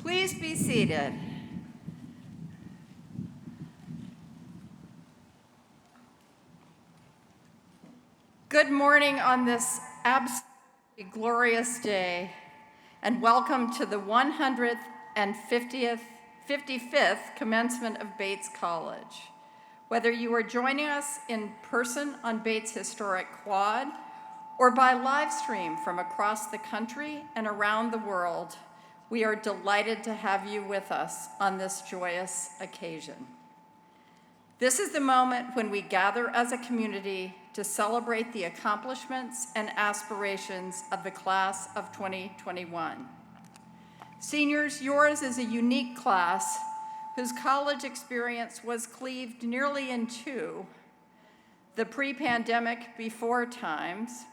Please be seated. Good morning on this absolutely glorious day, and welcome to the 155th commencement of Bates College. Whether you are joining us in person on Bates Historic Quad or by live stream from across the country and around the world, we are delighted to have you with us on this joyous occasion. This is the moment when we gather as a community to celebrate the accomplishments and aspirations of the class of 2021. Seniors, yours is a unique class whose college experience was cleaved nearly in two: the pre-pandemic before times,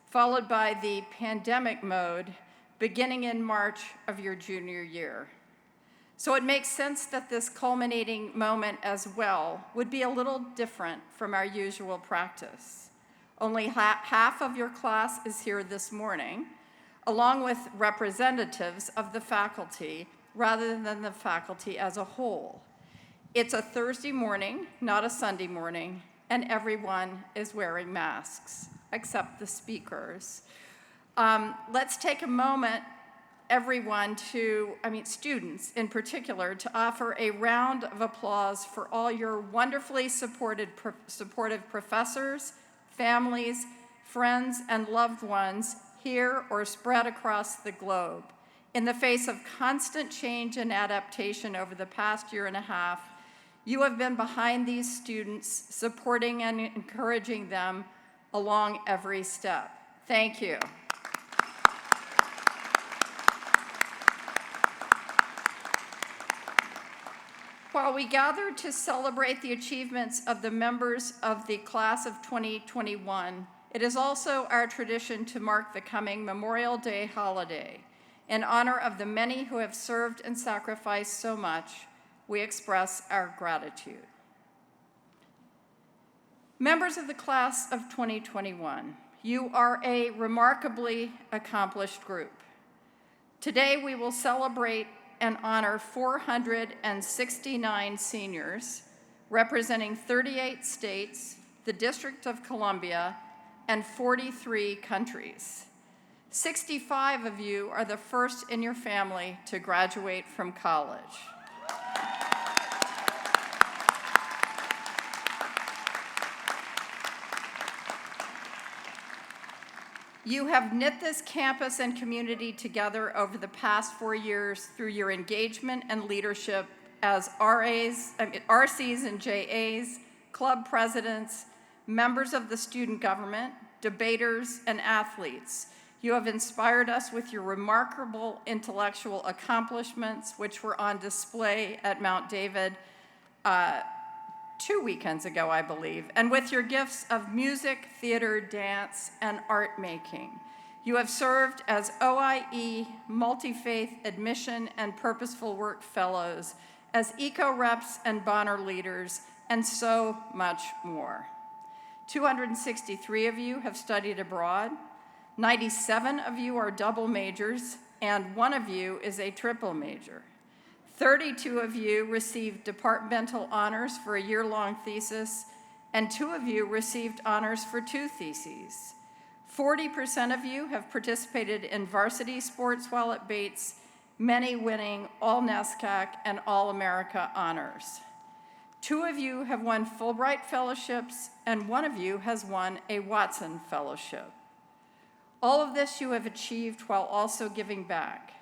followed by the pandemic mode beginning in March of your junior year. So it makes sense that this culminating moment as well would be a little different from our usual practice. Only half of your class is here this morning, along with representatives of the faculty rather than the faculty as a whole. It's a Thursday morning, not a Sunday morning, and everyone is wearing masks, except the speakers. Let's take a moment, everyone, students in particular, to offer a round of applause for all your wonderfully supportive professors, families, friends, and loved ones here or spread across the globe. In the face of constant change and adaptation over the past year and a half, you have been behind these students, supporting and encouraging them along every step. Thank you. While we gather to celebrate the achievements of the members of the class of 2021, it is also our tradition to mark the coming Memorial Day holiday. In honor of the many who have served and sacrificed so much, we express our gratitude. Members of the class of 2021, you are a remarkably accomplished group. Today we will celebrate and honor 469 seniors representing 38 states, the District of Columbia, and 43 countries. 65 of you are the first in your family to graduate from college. You have knit this campus and community together over the past 4 years through your engagement and leadership as RCs and JAs, club presidents, members of the student government, debaters, and athletes. You have inspired us with your remarkable intellectual accomplishments, which were on display at Mount David 2 weekends ago, I believe, and with your gifts of music, theater, dance, and art making. You have served as OIE, Multifaith Admission and Purposeful Work Fellows, as eco-reps and Bonner leaders, and so much more. 263 of you have studied abroad, 97 of you are double majors, and 1 of you is a triple major. 32 of you received departmental honors for a year-long thesis, and 2 of you received honors for 2 theses. 40% of you have participated in varsity sports while at Bates, many winning all NESCAC and All America honors. 2 of you have won Fulbright fellowships, and 1 of you has won a Watson fellowship. All of this you have achieved while also giving back.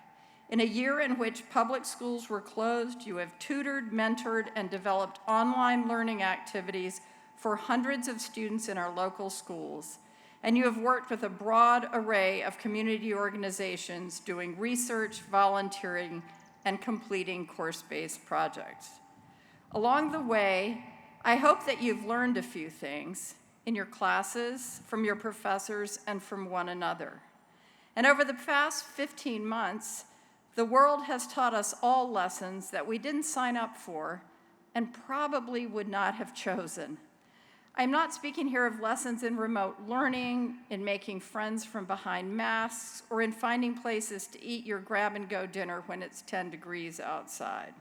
In a year in which public schools were closed, you have tutored, mentored, and developed online learning activities for hundreds of students in our local schools. And you have worked with a broad array of community organizations doing research, volunteering, and completing course-based projects. Along the way, I hope that you've learned a few things in your classes, from your professors, and from one another. And over the past 15 months, the world has taught us all lessons that we didn't sign up for and probably would not have chosen. I'm not speaking here of lessons in remote learning, in making friends from behind masks, or in finding places to eat your grab-and-go dinner when it's 10 degrees outside.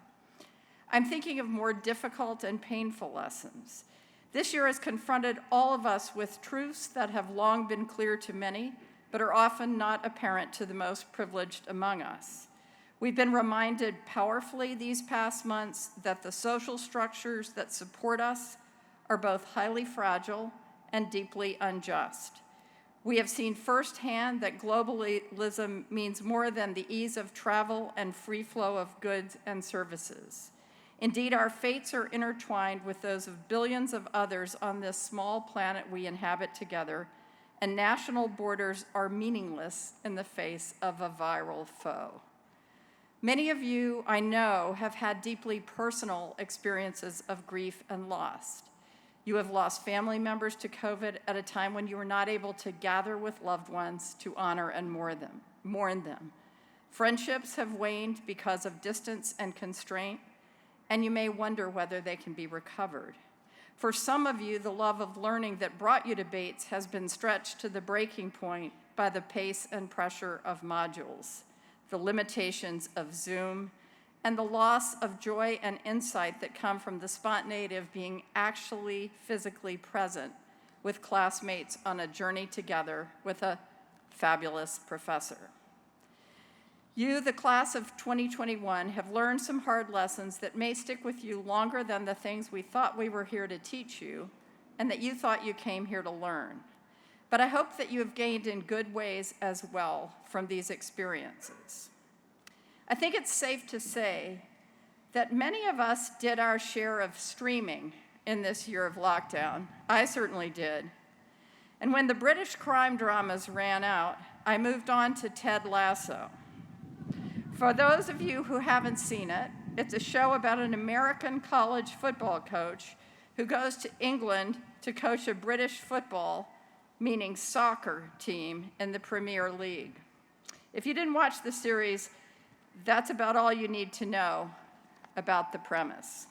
I'm thinking of more difficult and painful lessons. This year has confronted all of us with truths that have long been clear to many, but are often not apparent to the most privileged among us. We've been reminded powerfully these past months that the social structures that support us are both highly fragile and deeply unjust. We have seen firsthand that globalism means more than the ease of travel and free flow of goods and services. Indeed, our fates are intertwined with those of billions of others on this small planet we inhabit together, and national borders are meaningless in the face of a viral foe. Many of you, I know, have had deeply personal experiences of grief and loss. You have lost family members to COVID at a time when you were not able to gather with loved ones to honor and mourn them. Friendships have waned because of distance and constraint, and you may wonder whether they can be recovered. For some of you, the love of learning that brought you to Bates has been stretched to the breaking point by the pace and pressure of modules, the limitations of Zoom, and the loss of joy and insight that come from the spontaneity of being actually physically present with classmates on a journey together with a fabulous professor. You, the class of 2021, have learned some hard lessons that may stick with you longer than the things we thought we were here to teach you and that you thought you came here to learn. But I hope that you have gained in good ways as well from these experiences. I think it's safe to say that many of us did our share of streaming in this year of lockdown. I certainly did. And when the British crime dramas ran out, I moved on to Ted Lasso. For those of you who haven't seen it, it's a show about an American college football coach who goes to England to coach a British football, meaning soccer, team in the Premier League. If you didn't watch the series, that's about all you need to know about the premise.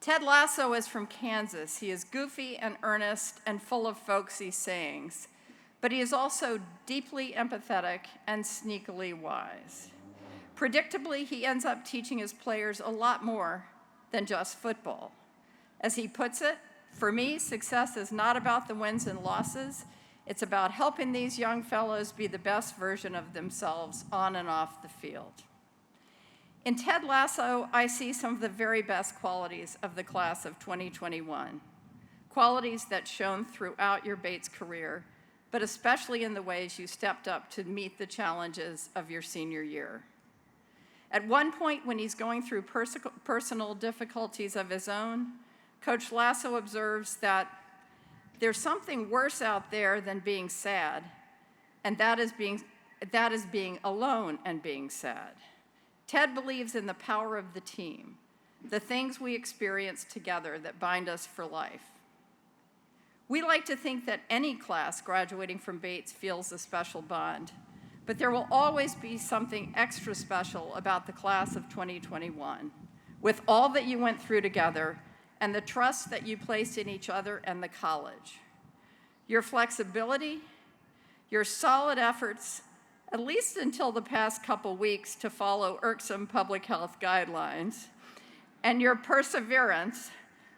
Ted Lasso is from Kansas. He is goofy and earnest and full of folksy sayings, but he is also deeply empathetic and sneakily wise. Predictably, he ends up teaching his players a lot more than just football. As he puts it, for me, success is not about the wins and losses. It's about helping these young fellows be the best version of themselves on and off the field. In Ted Lasso, I see some of the very best qualities of the class of 2021, qualities that shone throughout your Bates career, but especially in the ways you stepped up to meet the challenges of your senior year. At one point, when he's going through personal difficulties of his own, Coach Lasso observes that there's something worse out there than being sad, and that is being alone and being sad. Ted believes in the power of the team, the things we experience together that bind us for life. We like to think that any class graduating from Bates feels a special bond, but there will always be something extra special about the class of 2021, with all that you went through together and the trust that you placed in each other and the college. Your flexibility, your solid efforts, at least until the past couple weeks to follow irksome public health guidelines, and your perseverance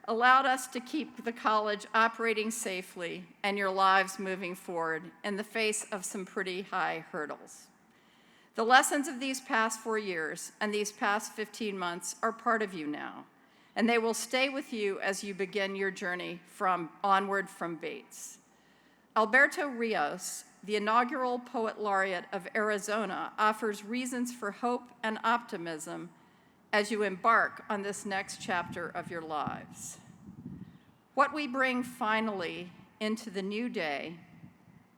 allowed us to keep the college operating safely and your lives moving forward in the face of some pretty high hurdles. The lessons of these past 4 years and these past 15 months are part of you now, and they will stay with you as you begin your journey onward from Bates. Alberto Rios, the inaugural Poet Laureate of Arizona, offers reasons for hope and optimism as you embark on this next chapter of your lives. What we bring finally into the new day,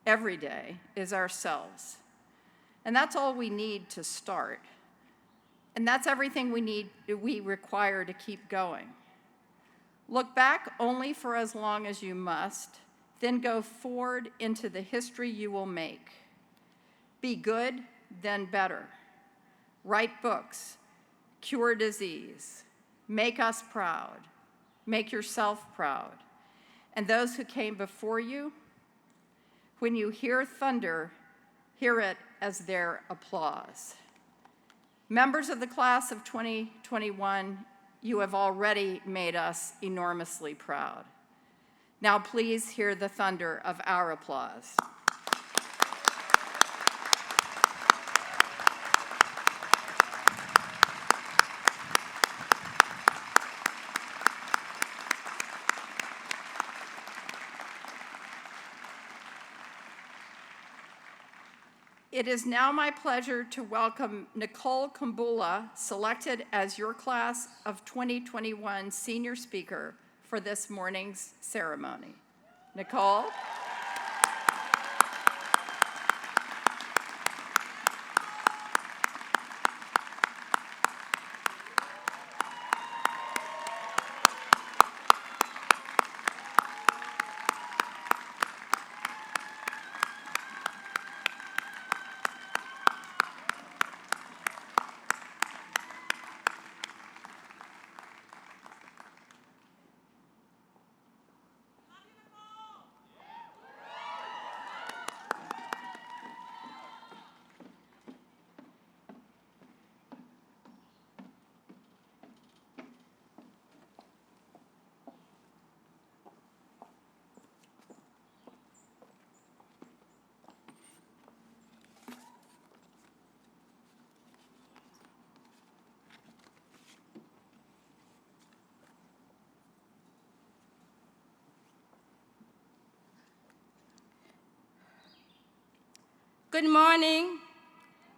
every day, is ourselves. And that's all we need to start. And that's everything we require to keep going. Look back only for as long as you must, then go forward into the history you will make. Be good, then better. Write books, cure disease, make us proud, make yourself proud. And those who came before you, when you hear thunder, hear it as their applause. Members of the class of 2021, you have already made us enormously proud. Now please hear the thunder of our applause. It is now my pleasure to welcome Nicole Kumbula, selected as your class of 2021 senior speaker for this morning's ceremony. Nicole? Good morning,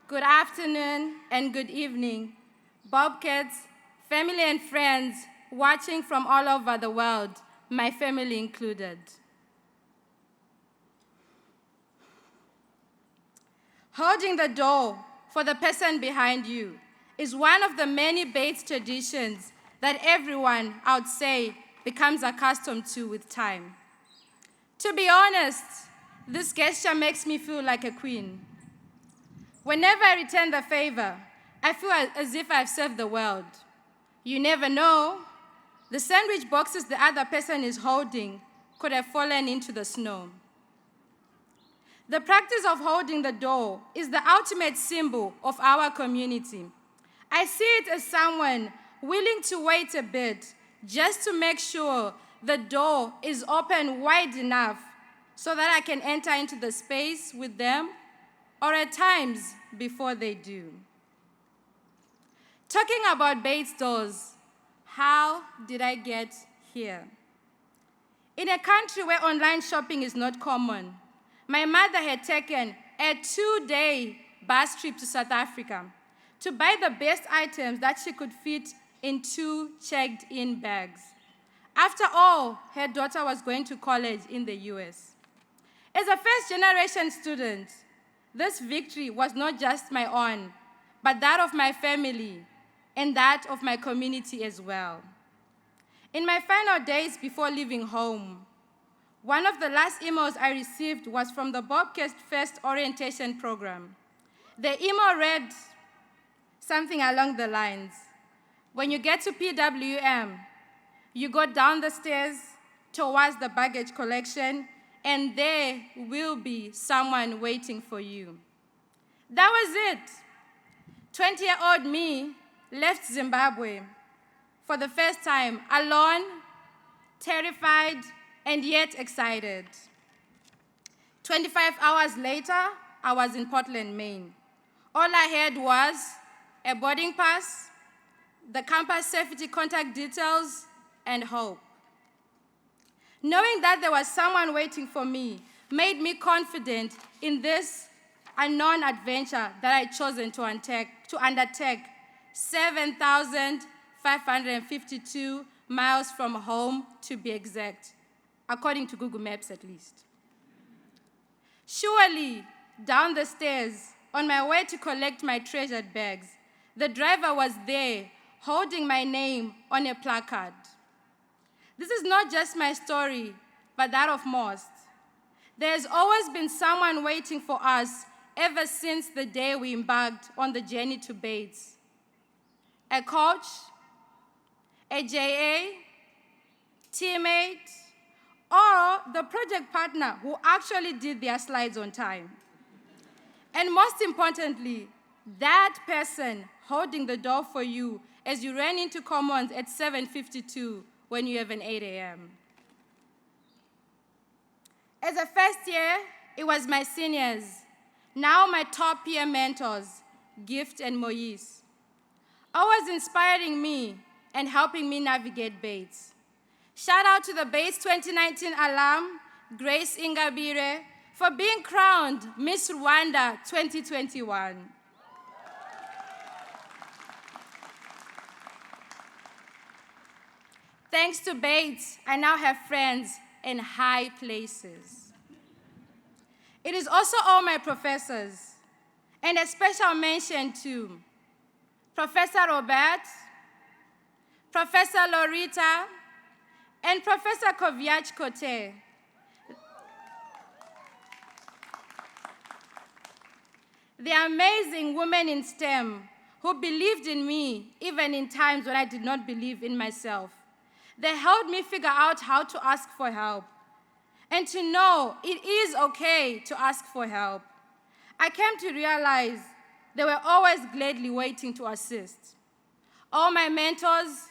good afternoon, and good evening, Bobcats, family and friends watching from all over the world, my family included. Holding the door for the person behind you is one of the many Bates traditions that everyone, I would say, becomes accustomed to with time. To be honest, this gesture makes me feel like a queen. Whenever I return the favor, I feel as if I've served the world. You never know, the sandwich boxes the other person is holding could have fallen into the snow. The practice of holding the door is the ultimate symbol of our community. I see it as someone willing to wait a bit just to make sure the door is open wide enough so that I can enter into the space with them, or at times before they do. Talking about Bates doors, how did I get here? In a country where online shopping is not common, my mother had taken a 2-day bus trip to South Africa to buy the best items that she could fit in 2 checked-in bags. After all, her daughter was going to college in the US. As a first-generation student, this victory was not just my own, but that of my family and that of my community as well. In my final days before leaving home, one of the last emails I received was from the Bobcast First Orientation Program. The email read something along the lines, when you get to PWM, you go down the stairs towards the baggage collection, and there will be someone waiting for you. That was it. 20-year-old me left Zimbabwe for the first time, alone, terrified, and yet excited. 25 hours later, I was in Portland, Maine, All I had was a boarding pass, the campus safety contact details, and hope. Knowing that there was someone waiting for me made me confident in this unknown adventure that I had chosen to undertake 7,552 miles from home, to be exact, according to Google Maps at least. Surely, down the stairs, on my way to collect my treasured bags, the driver was there, holding my name on a placard. This is not just my story, but that of most. There's always been someone waiting for us ever since the day we embarked on the journey to Bates. A coach, a JA, teammate, or the project partner who actually did their slides on time. And most importantly, that person holding the door for you as you ran into Commons at 7:52 when you have an 8 a.m. As a first year, it was my seniors, now my top peer mentors, Gift and Moise, always inspiring me and helping me navigate Bates. Shout out to the Bates 2019 alum, Grace Ingabire, for being crowned Miss Rwanda 2021. Thanks to Bates, I now have friends in high places. It is also all my professors, and a special mention to Professor Robert, Professor Lorita, and Professor Koviach Kote. The amazing women in STEM who believed in me even in times when I did not believe in myself. They helped me figure out how to ask for help and to know it is okay to ask for help. I came to realize they were always gladly waiting to assist. All my mentors,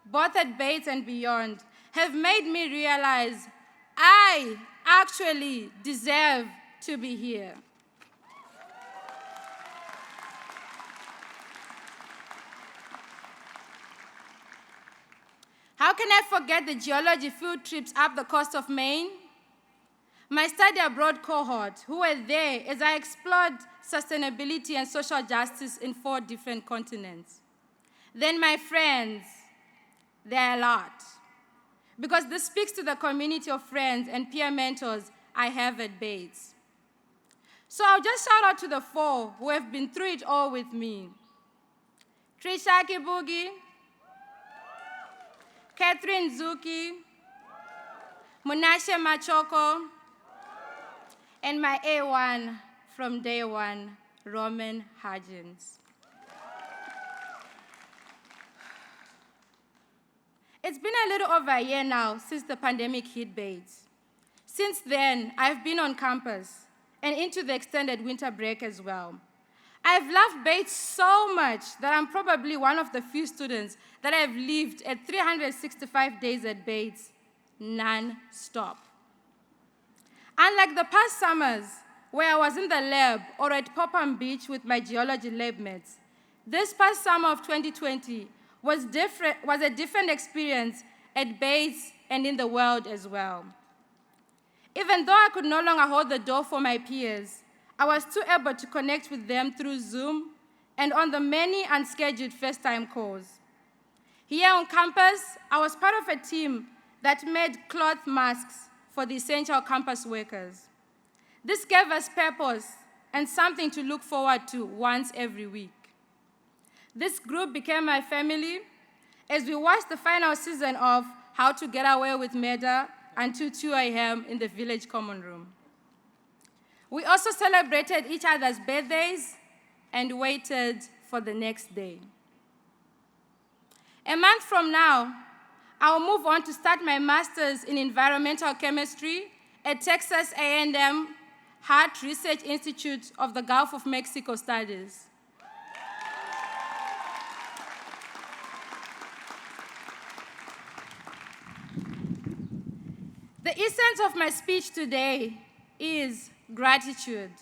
both at Bates and beyond, have made me realize I actually deserve to be here. How can I forget the geology field trips up the coast of Maine? My study abroad cohort, who were there as I explored sustainability and social justice in 4 different continents. Then my friends, they're a lot, because this speaks to the community of friends and peer mentors I have at Bates. So I'll just shout out to the 4 who have been through it all with me. Trisha Kibugi, Catherine Zuki, Munashe Machoko, and my A1 from day one, Roman Hudgens. It's been a little over a year now since the pandemic hit Bates. Since then, I've been on campus and into the extended winter break as well. I've loved Bates so much that I'm probably one of the few students that have lived at 365 days at Bates, non-stop. Unlike the past summers, where I was in the lab or at Popham Beach with my geology lab mates, this past summer of 2020 was a different experience at Bates and in the world as well. Even though I could no longer hold the door for my peers, I was still able to connect with them through Zoom and on the many unscheduled first-time calls. Here on campus, I was part of a team that made cloth masks for the essential campus workers. This gave us purpose and something to look forward to once every week. This group became my family as we watched the final season of How to Get Away with Murder until 2 a.m. in the village common room. We also celebrated each other's birthdays and waited for the next day. A month from now, I'll move on to start my master's in environmental chemistry at Texas A&M Hart Research Institute of the Gulf of Mexico Studies. The essence of my speech today is gratitude.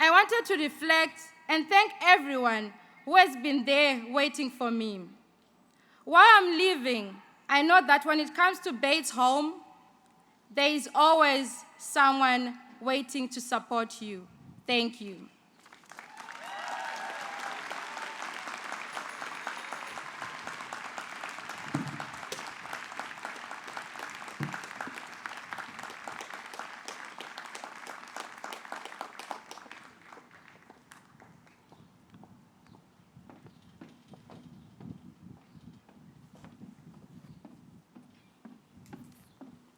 I wanted to reflect and thank everyone who has been there waiting for me. While I'm leaving, I know that when it comes to Bates home, there is always someone waiting to support you. Thank you.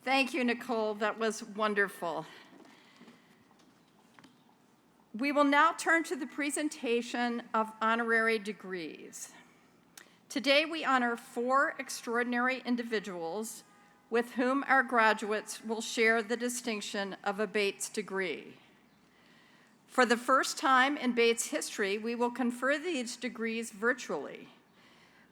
Thank you, Nicole. That was wonderful. We will now turn to the presentation of honorary degrees. Today, we honor 4 extraordinary individuals with whom our graduates will share the distinction of a Bates degree. For the first time in Bates history, we will confer these degrees virtually.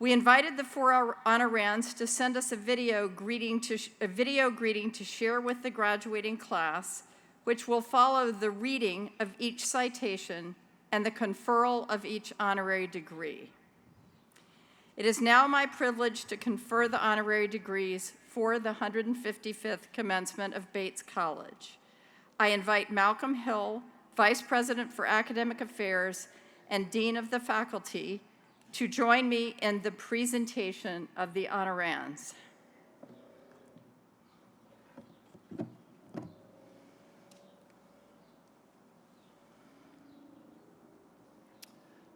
We invited the 4 honorands to send us a video greeting to share with the graduating class, which will follow the reading of each citation and the conferral of each honorary degree. It is now my privilege to confer the honorary degrees for the 155th commencement of Bates College. I invite Malcolm Hill, Vice President for Academic Affairs and Dean of the Faculty, to join me in the presentation of the honorands.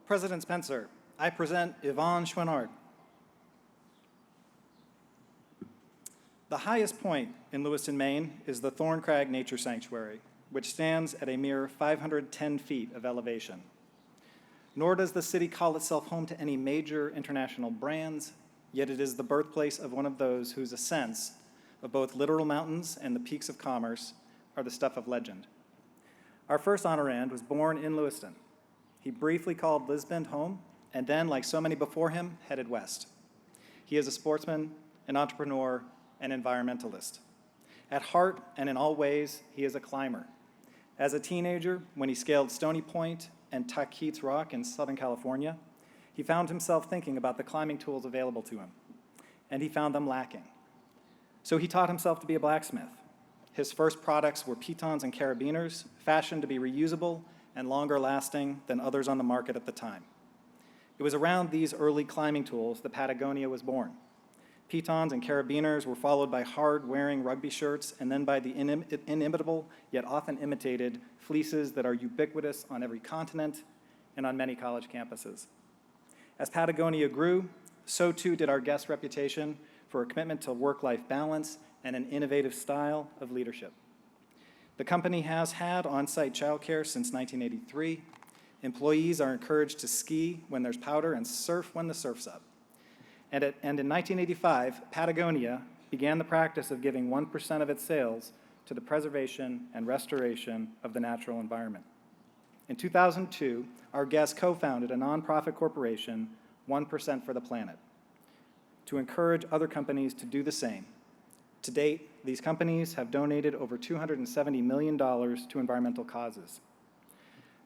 President Spencer, I present Yvon Chouinard. The highest point in Lewiston, Maine is the Thorn Crag Nature Sanctuary, which stands at a mere 510 feet of elevation. Nor does the city call itself home to any major international brands, yet it is the birthplace of one of those whose ascents of both literal mountains and the peaks of commerce are the stuff of legend. Our first honorand was born in Lewiston. He briefly called Lisbon home, and then, like so many before him, headed west. He is a sportsman, an entrepreneur, an environmentalist. At heart and in all ways, he is a climber. As a teenager, when he scaled Stony Point and Tahquitz Rock in Southern California, he found himself thinking about the climbing tools available to him, and he found them lacking. So he taught himself to be a blacksmith. His first products were pitons and carabiners, fashioned to be reusable and longer lasting than others on the market at the time. It was around these early climbing tools that Patagonia was born. Pitons and carabiners were followed by hard-wearing rugby shirts and then by the inimitable, yet often imitated, fleeces that are ubiquitous on every continent and on many college campuses. As Patagonia grew, so too did our guest's reputation for a commitment to work-life balance and an innovative style of leadership. The company has had on-site childcare since 1983. Employees are encouraged to ski when there's powder and surf when the surf's up. And in 1985, Patagonia began the practice of giving 1% of its sales to the preservation and restoration of the natural environment. In 2002, our guest co-founded a nonprofit corporation, 1% for the Planet, to encourage other companies to do the same. To date, these companies have donated over $270 million to environmental causes.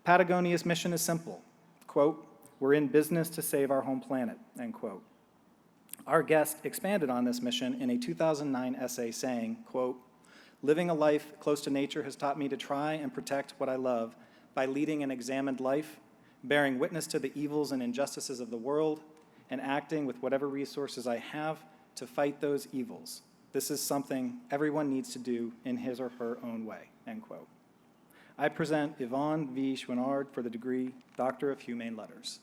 Patagonia's mission is simple, quote, "We're in business to save our home planet," end quote. Our guest expanded on this mission in a 2009 essay saying, quote, "Living a life close to nature has taught me to try and protect what I love by leading an examined life, bearing witness to the evils and injustices of the world, and acting with whatever resources I have to fight those evils. This is something everyone needs to do in his or her own way," end quote. I present Yvon V. Chouinard for the degree Doctor of Humane Letters.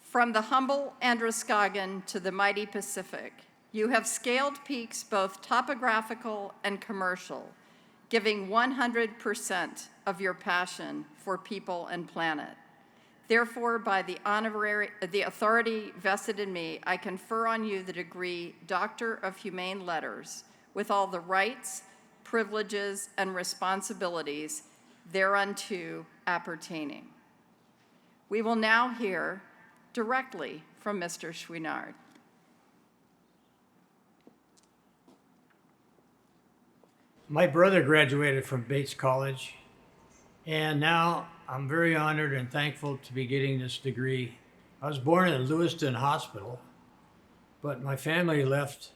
From the humble Androscoggin to the mighty Pacific, you have scaled peaks both topographical and commercial, giving 100% of your passion for people and planet. Therefore, by the authority vested in me, I confer on you the degree Doctor of Humane Letters with all the rights, privileges, and responsibilities thereunto appertaining. We will now hear directly from Mr. Chouinard. My brother graduated from Bates College, and now I'm very honored and thankful to be getting this degree. I was born in Lewiston Hospital, but my family left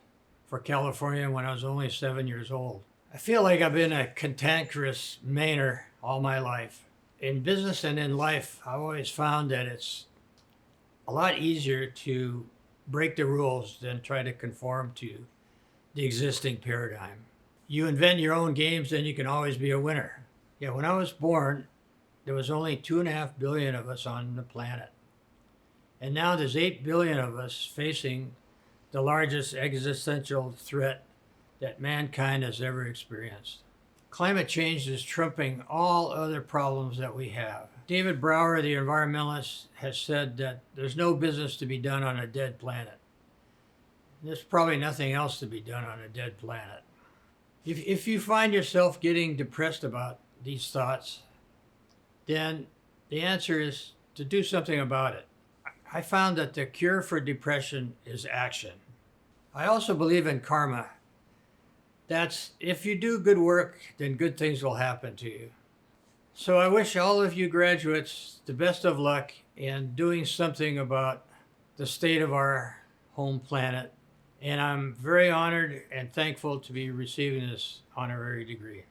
for California when I was only 7 years old. I feel like I've been a cantankerous Mainer all my life. In business and in life, I've always found that it's a lot easier to break the rules than try to conform to the existing paradigm. You invent your own games, then you can always be a winner. Yeah, when I was born, there was only 2.5 billion of us on the planet. And now there's 8 billion of us facing the largest existential threat that mankind has ever experienced. Climate change is trumping all other problems that we have. David Brower, the environmentalist, has said that there's no business to be done on a dead planet. There's probably nothing else to be done on a dead planet. If you find yourself getting depressed about these thoughts, then the answer is to do something about it. I found that the cure for depression is action. I also believe in karma. That's if you do good work, then good things will happen to you. So I wish all of you graduates the best of luck in doing something about the state of our home planet. And I'm very honored and thankful to be receiving this honorary degree.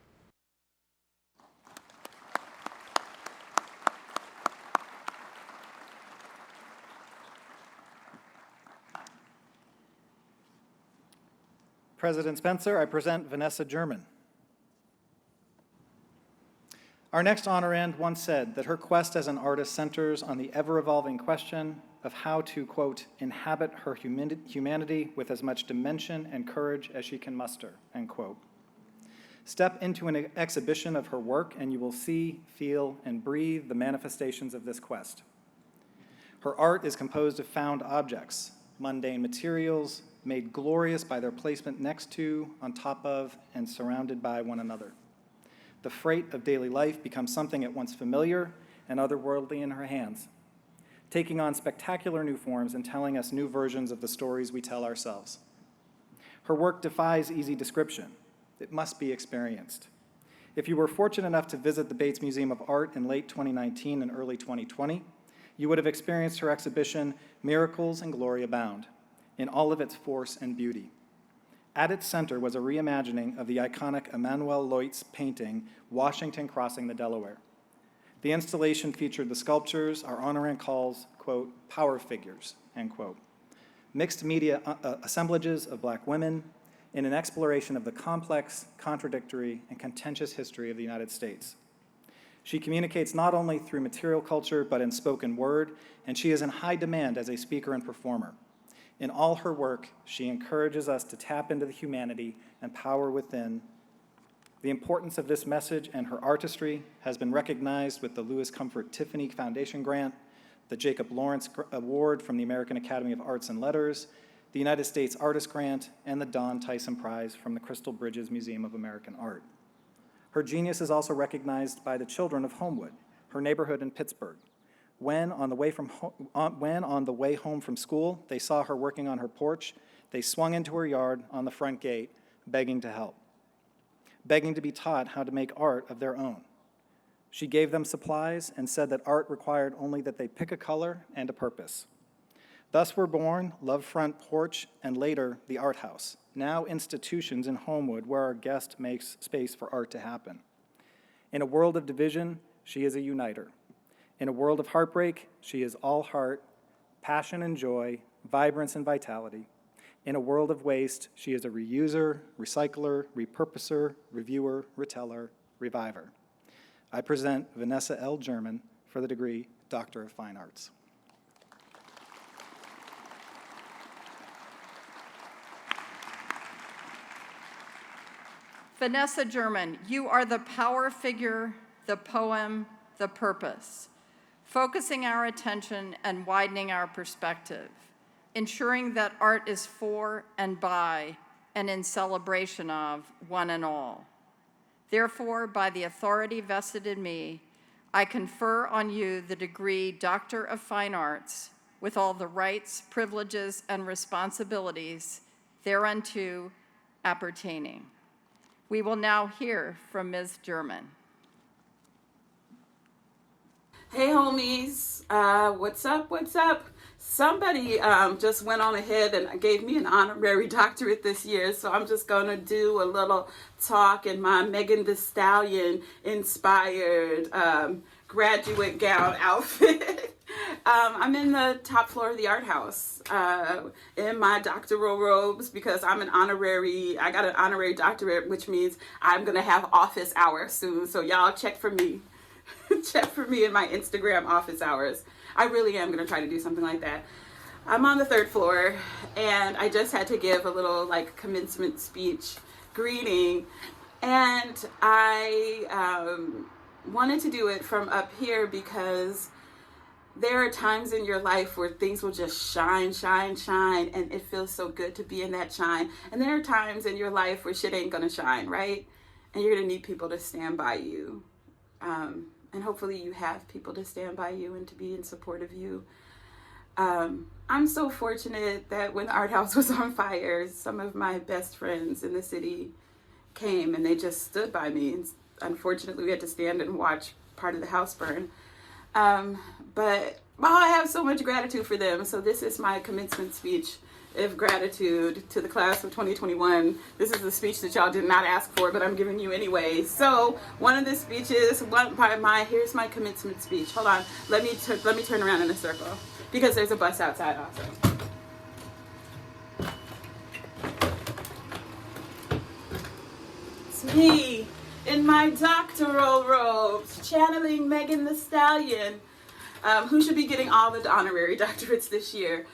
President Spencer, I present Vanessa German. Our next honorand once said that her quest as an artist centers on the ever-evolving question of how to, quote, inhabit her humanity with as much dimension and courage as she can muster, end quote. Step into an exhibition of her work and you will see, feel, and breathe the manifestations of this quest. Her art is composed of found objects, mundane materials, made glorious by their placement next to, on top of, and surrounded by one another. The freight of daily life becomes something at once familiar and otherworldly in her hands, taking on spectacular new forms and telling us new versions of the stories we tell ourselves. Her work defies easy description. It must be experienced. If you were fortunate enough to visit the Bates Museum of Art in late 2019 and early 2020, you would have experienced her exhibition, Miracles and Glory Abound, in all of its force and beauty. At its center was a reimagining of the iconic Emanuel Leut's painting, Washington Crossing the Delaware. The installation featured the sculptures our Honorand calls, quote, power figures, end quote, mixed media assemblages of Black women in an exploration of the complex, contradictory, and contentious history of the United States. She communicates not only through material culture, but in spoken word, and she is in high demand as a speaker and performer. In all her work, she encourages us to tap into the humanity and power within. The importance of this message and her artistry has been recognized with the Louis Comfort Tiffany Foundation Grant, the Jacob Lawrence Award from the American Academy of Arts and Letters, the United States Artist Grant, and the Don Tyson Prize from the Crystal Bridges Museum of American Art. Her genius is also recognized by the children of Homewood, her neighborhood in Pittsburgh. When on the way home from school, they saw her working on her porch, they swung into her yard on the front gate, begging to help, begging to be taught how to make art of their own. She gave them supplies and said that art required only that they pick a color and a purpose. Thus were born Love Front Porch and later the Art House, now institutions in Homewood where our guest makes space for art to happen. In a world of division, she is a uniter. In a world of heartbreak, she is all heart, passion and joy, vibrance and vitality. In a world of waste, she is a reuser, recycler, repurposer, reviewer, reteller, reviver. I present Vanessa L. German for the degree Doctor of Fine Arts. Vanessa German, you are the power figure, the poem, the purpose, focusing our attention and widening our perspective, ensuring that art is for and by and in celebration of one and all. Therefore, by the authority vested in me, I confer on you the degree Doctor of Fine Arts with all the rights, privileges, and responsibilities thereunto appertaining. We will now hear from Ms. German. Hey homies, what's up, what's up? Somebody just went on ahead and gave me an honorary doctorate this year, so I'm just gonna do a little talk in my Megan Thee Stallion inspired graduate gown outfit. I'm in the top floor of the art house in my doctoral robes because I'm an honorary. I got an honorary doctorate, which means I'm gonna have office hours soon, so y'all check for me. Check for me in my Instagram office hours. I really am going to try to do something like that. I'm on the 3rd floor and I just had to give a little like commencement speech greeting, and I wanted to do it from up here because there are times in your life where things will just shine, and it feels so good to be in that shine. And there are times in your life where shit ain't gonna shine, right? And you're gonna need people to stand by you. And hopefully you have people to stand by you and to be in support of you. I'm so fortunate that when the art house was on fire, some of my best friends in the city came and they just stood by me. And unfortunately, we had to stand and watch part of the house burn. But I have so much gratitude for them. So this is my commencement speech of gratitude to the class of 2021. This is the speech that y'all did not ask for, but I'm giving you anyway. So one of the speeches, here's my commencement speech. Hold on, let me turn around in a circle because there's a bus outside also. It's me in my doctoral robes, channeling Megan Thee Stallion, who should be getting all the honorary doctorates this year.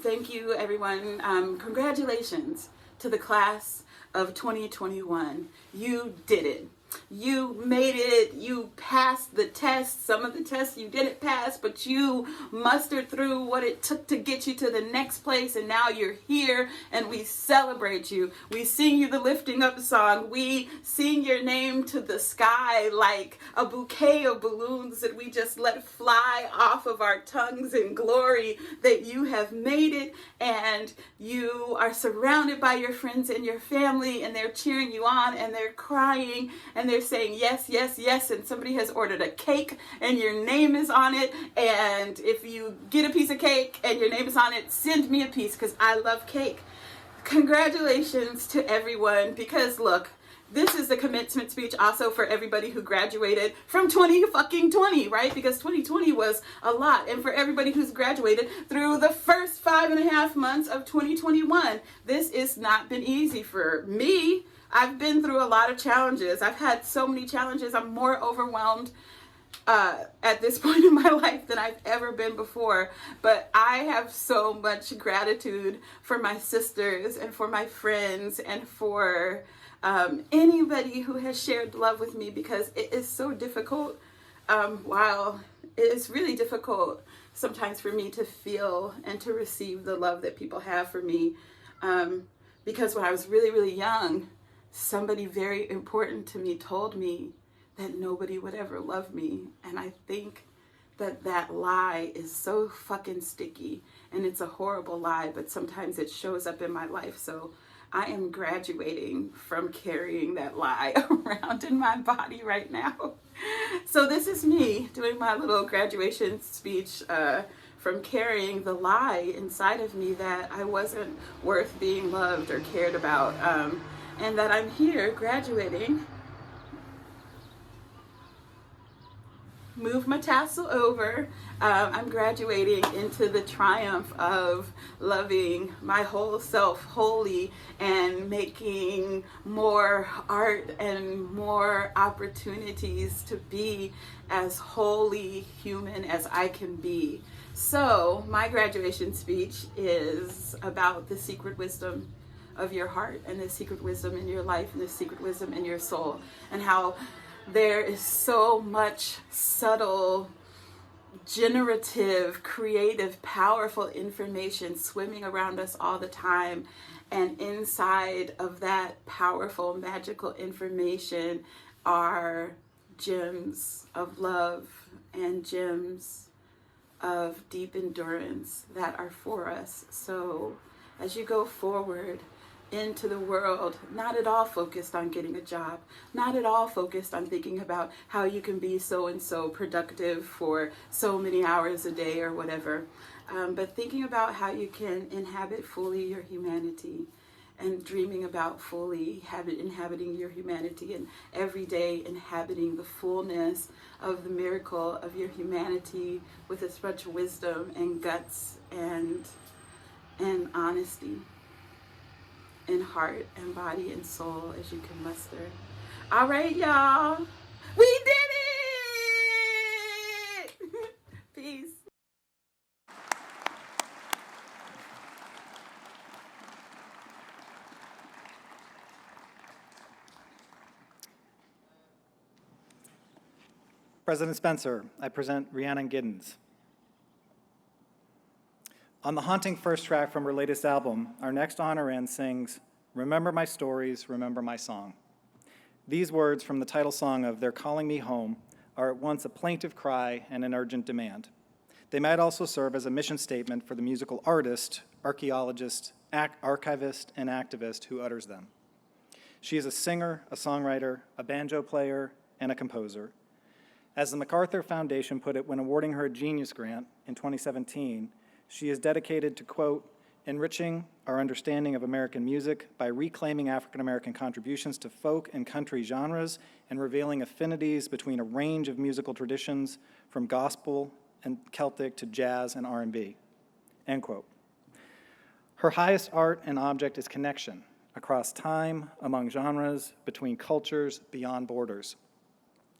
Thank you, everyone. Congratulations to the class of 2021. You did it. You made it. You passed the test. Some of the tests you didn't pass, but you mustered through what it took to get you to the next place, and now you're here, and we celebrate you. We sing you the lifting up song. We sing your name to the sky like a bouquet of balloons that we just let fly off of our tongues in glory that you have made it, and you are surrounded by your friends and your family, and they're cheering you on, and they're crying, and they're saying yes, yes, yes, and somebody has ordered a cake and your name is on it, and if you get a piece of cake and your name is on it, send me a piece because I love cake. Congratulations to everyone, because look, this is the commencement speech also for everybody who graduated from 2020, right? Because 2020 was a lot. And for everybody who's graduated through the first 5.5 months of 2021, this has not been easy for me. I've been through a lot of challenges. I've had so many challenges. I'm more overwhelmed at this point in my life than I've ever been before. But I have so much gratitude for my sisters and for my friends and for anybody who has shared love with me, because it is so difficult. While it is really difficult sometimes for me to feel and to receive the love that people have for me. Because when I was really, really young, somebody very important to me told me that nobody would ever love me. And I think that that lie is so fucking sticky, and it's a horrible lie, but sometimes it shows up in my life. So I am graduating from carrying that lie around in my body right now. So this is me doing my little graduation speech from carrying the lie inside of me that I wasn't worth being loved or cared about. And that I'm here graduating. Move my tassel over. I'm graduating into the triumph of loving my whole self wholly and making more art and more opportunities to be as wholly human as I can be. So my graduation speech is about the secret wisdom of your heart and the secret wisdom in your life and the secret wisdom in your soul, and how there is so much subtle, generative, creative, powerful information swimming around us all the time. And inside of that powerful, magical information are gems of love and gems of deep endurance that are for us. So as you go forward, into the world, not at all focused on getting a job, not at all focused on thinking about how you can be so and so productive for so many hours a day or whatever, but thinking about how you can inhabit fully your humanity and dreaming about fully inhabiting your humanity and every day inhabiting the fullness of the miracle of your humanity with as much wisdom and guts and honesty in heart and body and soul as you can muster. All right, y'all. We did it! Peace. President Spencer, I present Rhiannon Giddens. On the haunting first track from her latest album, our next Honorand sings, "Remember my stories, remember my song." These words from the title song of "They're Calling Me Home" are at once a plaintive cry and an urgent demand. They might also serve as a mission statement for the musical artist, archaeologist, archivist, and activist who utters them. She is a singer, a songwriter, a banjo player, and a composer. As the MacArthur Foundation put it when awarding her a Genius Grant in 2017, she is dedicated to, quote, enriching our understanding of American music by reclaiming African American contributions to folk and country genres and revealing affinities between a range of musical traditions from gospel and Celtic to jazz and R&B, end quote. Her highest art and object is connection across time, among genres, between cultures, beyond borders.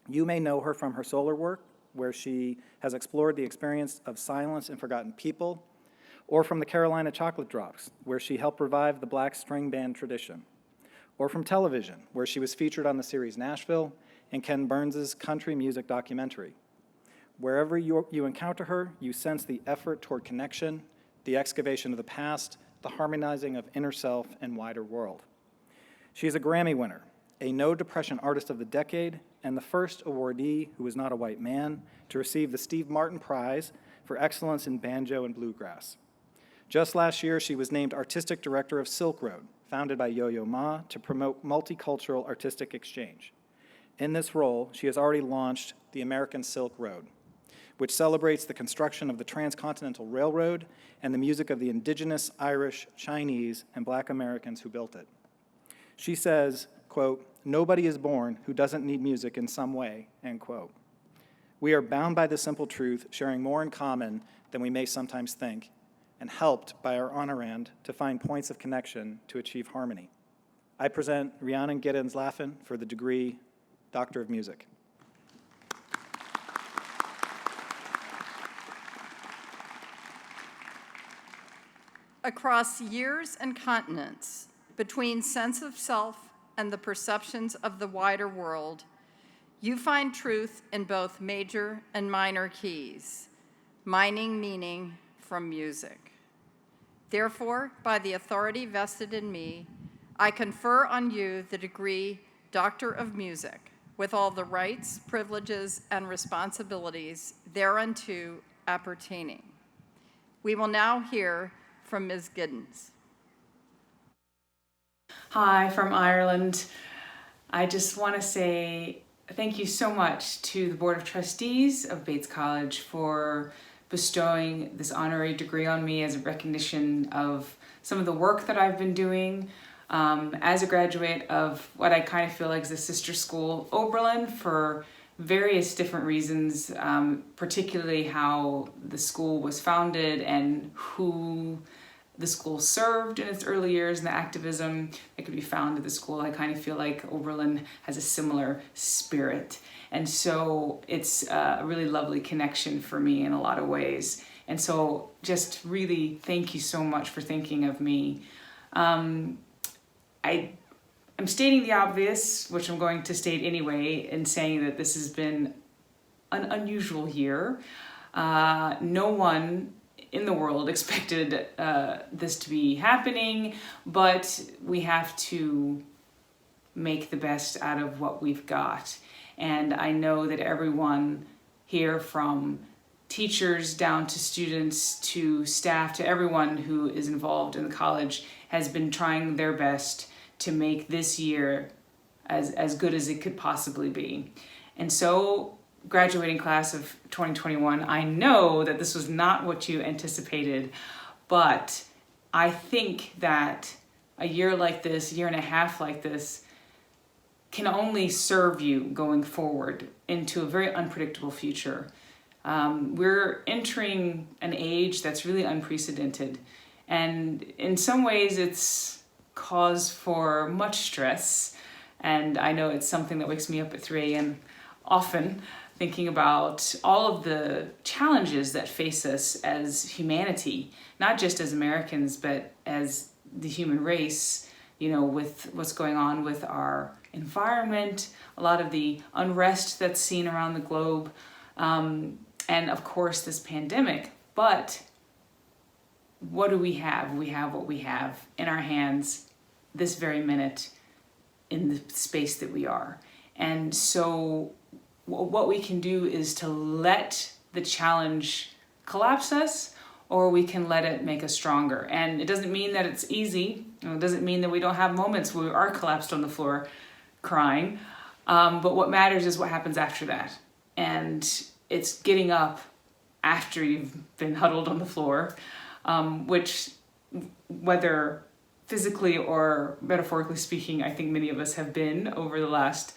You may know her from her solo work, where she has explored the experience of silence and forgotten people, or from the Carolina Chocolate Drops, where she helped revive the black string band tradition, or from television, where she was featured on the series Nashville and Ken Burns's country music documentary. Wherever you encounter her, you sense the effort toward connection, the excavation of the past, the harmonizing of inner self and wider world. She is a Grammy winner, a No Depression Artist of the Decade, and the first awardee who is not a white man to receive the Steve Martin Prize for Excellence in Banjo and Bluegrass. Just last year, she was named Artistic Director of Silk Road, founded by Yo-Yo Ma to promote multicultural artistic exchange. In this role, she has already launched the American Silk Road, which celebrates the construction of the Transcontinental Railroad and the music of the indigenous, Irish, Chinese, and Black Americans who built it. She says, quote, nobody is born who doesn't need music in some way, end quote. We are bound by this simple truth, sharing more in common than we may sometimes think, and helped by our Honorand to find points of connection to achieve harmony. I present Rhiannon Giddens Laffin for the degree Doctor of Music. Across years and continents, between sense of self and the perceptions of the wider world, you find truth in both major and minor keys, mining meaning from music. Therefore, by the authority vested in me, I confer on you the degree Doctor of Music, with all the rights, privileges, and responsibilities thereunto appertaining. We will now hear from Ms. Giddens. Hi, from Ireland. I just want to say thank you so much to the Board of Trustees of Bates College for bestowing this honorary degree on me as a recognition of some of the work that I've been doing as a graduate of what I kind of feel like is the sister school, Oberlin, for various different reasons, particularly how the school was founded and who the school served in its early years and the activism that could be found at the school. I kind of feel like Oberlin has a similar spirit. And so it's a really lovely connection for me in a lot of ways. And so just really thank you so much for thinking of me. I'm stating the obvious, which I'm going to state anyway, in saying that this has been an unusual year. No one in the world expected this to be happening, but we have to make the best out of what we've got. And I know that everyone here, from teachers down to students to staff to everyone who is involved in the college has been trying their best to make this year as good as it could possibly be. And so, graduating class of 2021, I know that this was not what you anticipated, but I think that a year like this, year and a half like this, can only serve you going forward into a very unpredictable future. We're entering an age that's really unprecedented, and in some ways it's cause for much stress, and I know it's something that wakes me up at 3 a.m. often, thinking about all of the challenges that face us as humanity, not just as Americans, but as the human race, with what's going on with our environment, a lot of the unrest that's seen around the globe, and of course this pandemic. But what do we have? We have what we have in our hands this very minute in the space that we are. And so what we can do is to let the challenge collapse us, or we can let it make us stronger. And it doesn't mean that it's easy. It doesn't mean that we don't have moments where we are collapsed on the floor crying. But what matters is what happens after that. And it's getting up after you've been huddled on the floor, which, whether physically or metaphorically speaking, I think many of us have been over the last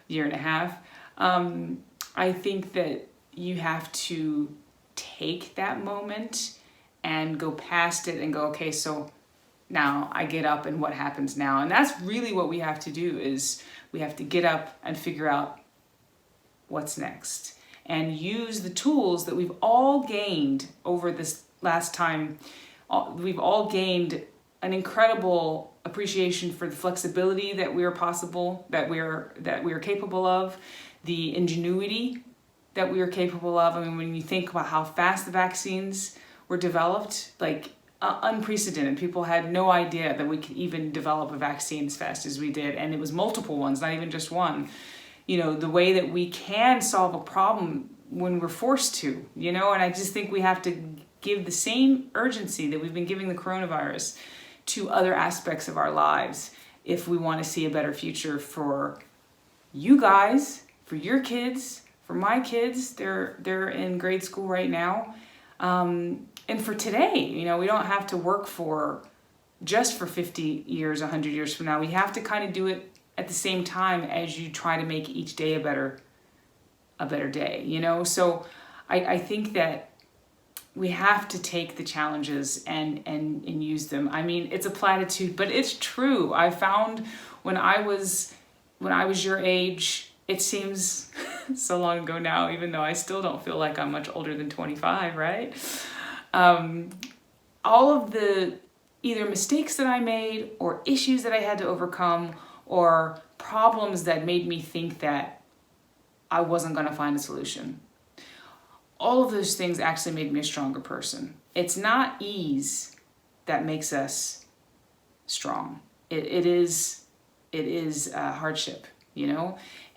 year and a half. I think that you have to take that moment and go past it and go, okay, so now I get up and what happens now? And that's really what we have to do, is we have to get up and figure out what's next and use the tools that we've all gained over this last time. We've all gained an incredible appreciation for the flexibility that we are capable of, the ingenuity that we are capable of. I mean, when you think about how fast the vaccines were developed, like unprecedented. People had no idea that we could even develop a vaccine as fast as we did, and it was multiple ones, not even just one. The way that we can solve a problem when we're forced to, and I just think we have to give the same urgency that we've been giving the coronavirus to other aspects of our lives if we want to see a better future for you guys, for your kids, for my kids. They're in grade school right now. And for today, we don't have to work just for 50 years, 100 years from now. We have to kind of do it at the same time as you try to make each day a better day, So I think that we have to take the challenges and use them. I mean, it's a platitude, but it's true. I found when I was your age, it seems so long ago now, even though I still don't feel like I'm much older than 25, right? All of the either mistakes that I made or issues that I had to overcome or problems that made me think that I wasn't going to find a solution. All of those things actually made me a stronger person. It's not ease that makes us strong. It is hardship,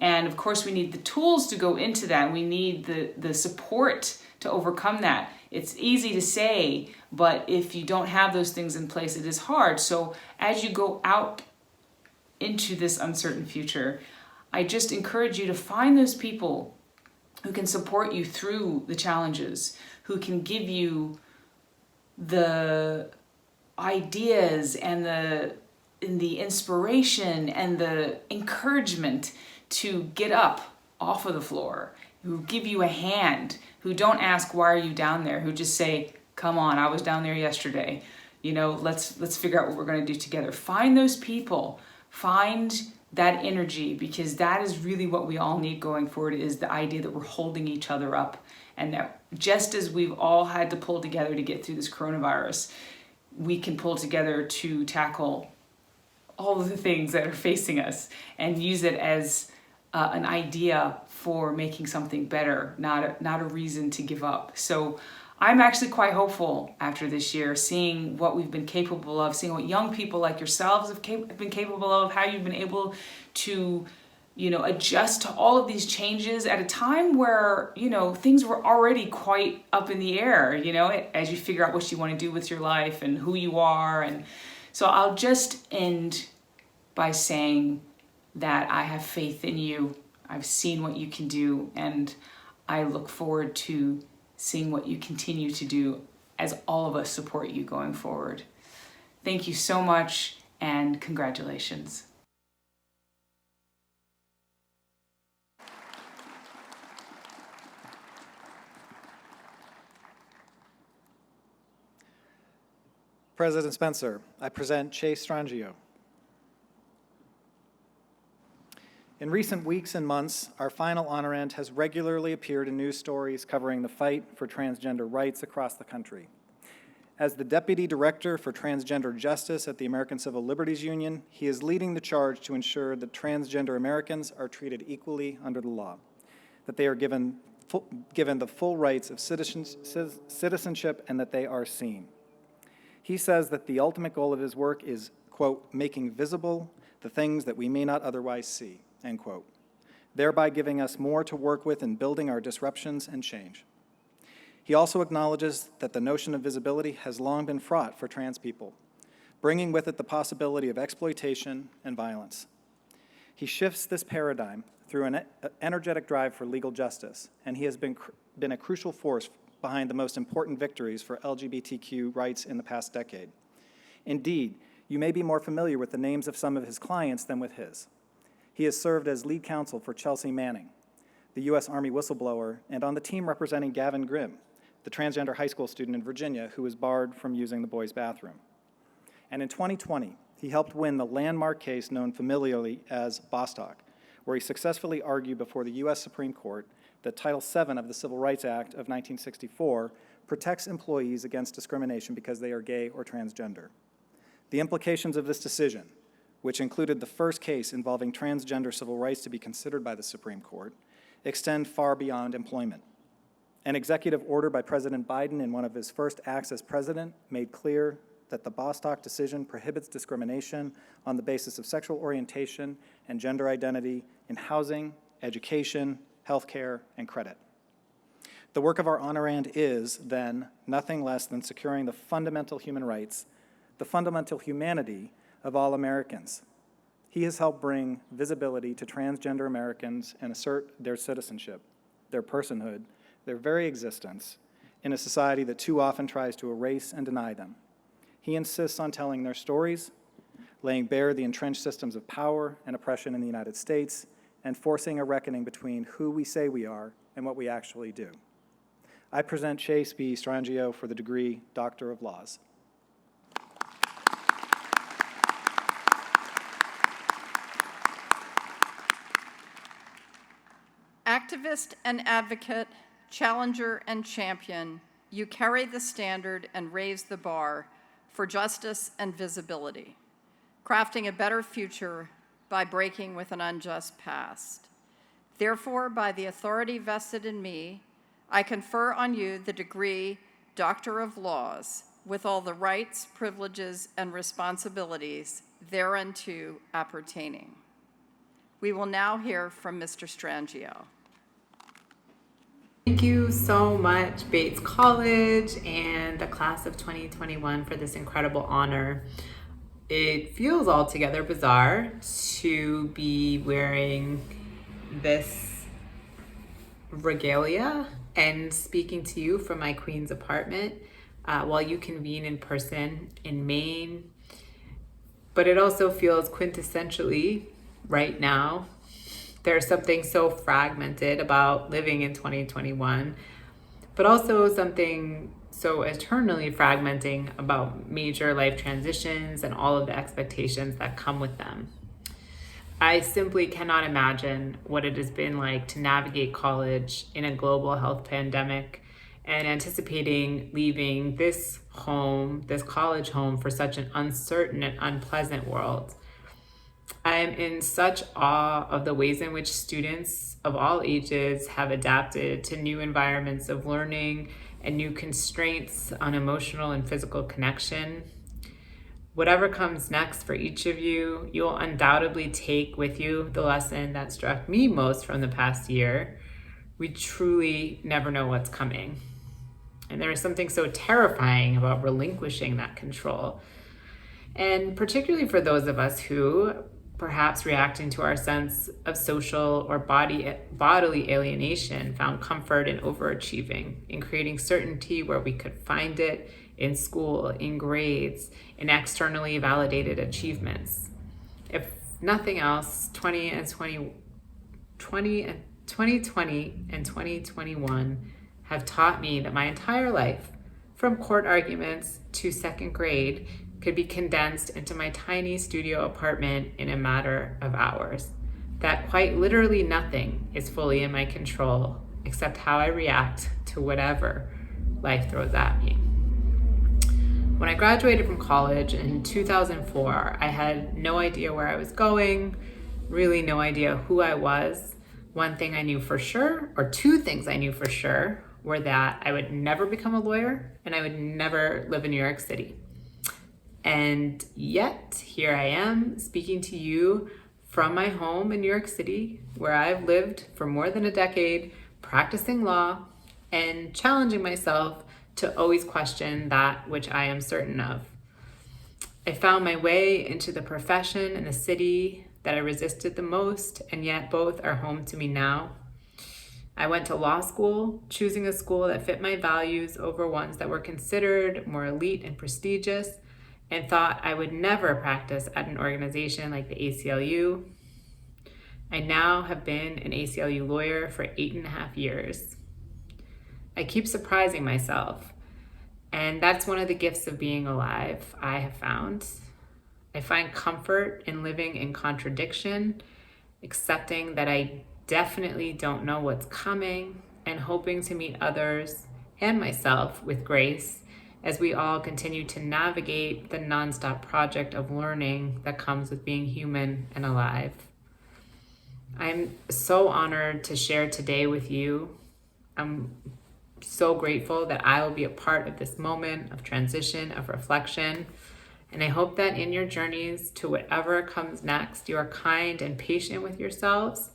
And of course we need the tools to go into that. We need the support to overcome that. It's easy to say, but if you don't have those things in place, it is hard. So as you go out into this uncertain future, I just encourage you to find those people who can support you through the challenges, who can give you the ideas and the inspiration and the encouragement to get up off of the floor, who give you a hand, who don't ask, why are you down there? Who just say, come on, I was down there yesterday. Let's figure out what we're going to do together. Find those people, find that energy, because that is really what we all need going forward, is the idea that we're holding each other up, and that just as we've all had to pull together to get through this coronavirus, we can pull together to tackle all of the things that are facing us and use it as an idea for making something better, not a reason to give up. So I'm actually quite hopeful after this year, seeing what we've been capable of, seeing what young people like yourselves have been capable of, how you've been able to adjust to all of these changes at a time where, things were already quite up in the air, as you figure out what you want to do with your life and who you are. And so I'll just end by saying that I have faith in you. I've seen what you can do, and I look forward to seeing what you continue to do as all of us support you going forward. Thank you so much, and congratulations. President Spencer, I present Chase Strangio. In recent weeks and months, our final honorand has regularly appeared in news stories covering the fight for transgender rights across the country. As the Deputy Director for Transgender Justice at the American Civil Liberties Union, he is leading the charge to ensure that transgender Americans are treated equally under the law, that they are given the full rights of citizenship, and that they are seen. He says that the ultimate goal of his work is, quote, making visible the things that we may not otherwise see, end quote, thereby giving us more to work with in building our disruptions and change. He also acknowledges that the notion of visibility has long been fraught for trans people, bringing with it the possibility of exploitation and violence. He shifts this paradigm through an energetic drive for legal justice, and he has been a crucial force behind the most important victories for LGBTQ rights in the past decade. Indeed, you may be more familiar with the names of some of his clients than with his. He has served as lead counsel for Chelsea Manning, the U.S. Army whistleblower, and on the team representing Gavin Grimm, the transgender high school student in Virginia who was barred from using the boys' bathroom. And in 2020, he helped win the landmark case known familiarly as Bostock, where he successfully argued before the U.S. Supreme Court that Title VII of the Civil Rights Act of 1964 protects employees against discrimination because they are gay or transgender. The implications of this decision, which included the first case involving transgender civil rights to be considered by the Supreme Court, extend far beyond employment. An executive order by President Biden in one of his first acts as president made clear that the Bostock decision prohibits discrimination on the basis of sexual orientation and gender identity in housing, education, healthcare, and credit. The work of our honorand is, then, nothing less than securing the fundamental human rights, the fundamental humanity of all Americans. He has helped bring visibility to transgender Americans and assert their citizenship, their personhood, their very existence in a society that too often tries to erase and deny them. He insists on telling their stories, laying bare the entrenched systems of power and oppression in the United States, and forcing a reckoning between who we say we are and what we actually do. I present Chase B. Strangio for the degree Doctor of Laws. Activist and advocate, challenger and champion, you carry the standard and raise the bar for justice and visibility, crafting a better future by breaking with an unjust past. Therefore, by the authority vested in me, I confer on you the degree Doctor of Laws, with all the rights, privileges, and responsibilities thereunto appertaining. We will now hear from Mr. Strangio. Thank you so much, Bates College and the class of 2021 for this incredible honor. It feels altogether bizarre to be wearing this regalia and speaking to you from my Queens apartment while you convene in person in Maine. But it also feels quintessentially right now. There's something so fragmented about living in 2021, but also something so eternally fragmenting about major life transitions and all of the expectations that come with them. I simply cannot imagine what it has been like to navigate college in a global health pandemic and anticipating leaving this home, this college home, for such an uncertain and unpleasant world. I am in such awe of the ways in which students of all ages have adapted to new environments of learning and new constraints on emotional and physical connection. whatever comes next for each of you, you will undoubtedly take with you the lesson that struck me most from the past year. We truly never know what's coming. And there is something so terrifying about relinquishing that control. And particularly for those of us who, perhaps reacting to our sense of social or bodily alienation, found comfort in overachieving, in creating certainty where we could find it in school, in grades, in externally validated achievements. If nothing else, 2020 and 2021 have taught me that my entire life, from court arguments to second grade, could be condensed into my tiny studio apartment in a matter of hours. That quite literally nothing is fully in my control except how I react to whatever life throws at me. When I graduated from college in 2004, I had no idea where I was going, really no idea who I was. One thing I knew for sure, or two things I knew for sure, were that I would never become a lawyer and I would never live in New York City. And yet, here I am speaking to you from my home in New York City, where I've lived for more than a decade, practicing law and challenging myself to always question that which I am certain of. I found my way into the profession in the city that I resisted the most, and yet both are home to me now. I went to law school, choosing a school that fit my values over ones that were considered more elite and prestigious, and thought I would never practice at an organization like the ACLU. I now have been an ACLU lawyer for 8.5 years. I keep surprising myself, and that's one of the gifts of being alive, I have found. I find comfort in living in contradiction, accepting that I definitely don't know what's coming, and hoping to meet others and myself with grace as we all continue to navigate the nonstop project of learning that comes with being human and alive. I'm so honored to share today with you. I'm so grateful that I will be a part of this moment of transition, of reflection. And I hope that in your journeys to whatever comes next, you are kind and patient with yourselves.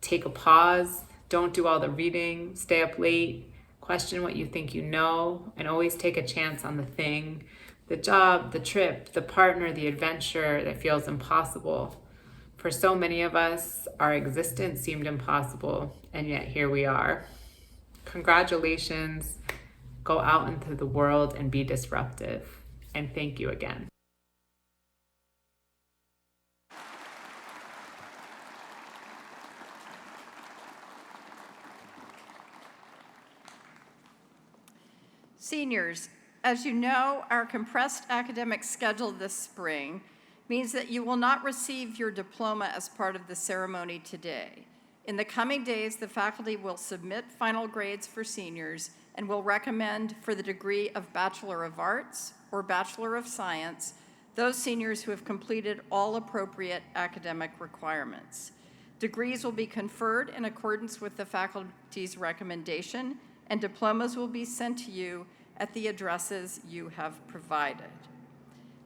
Take a pause. Don't do all the reading. Stay up late. Question what you think you know, and always take a chance on the thing, the job, the trip, the partner, the adventure that feels impossible. For so many of us, our existence seemed impossible, and yet here we are. Congratulations. Go out into the world and be disruptive. And thank you again. Seniors, as you know, our compressed academic schedule this spring means that you will not receive your diploma as part of the ceremony today. In the coming days, the faculty will submit final grades for seniors and will recommend for the degree of Bachelor of Arts or Bachelor of Science those seniors who have completed all appropriate academic requirements. Degrees will be conferred in accordance with the faculty's recommendation, and diplomas will be sent to you at the addresses you have provided.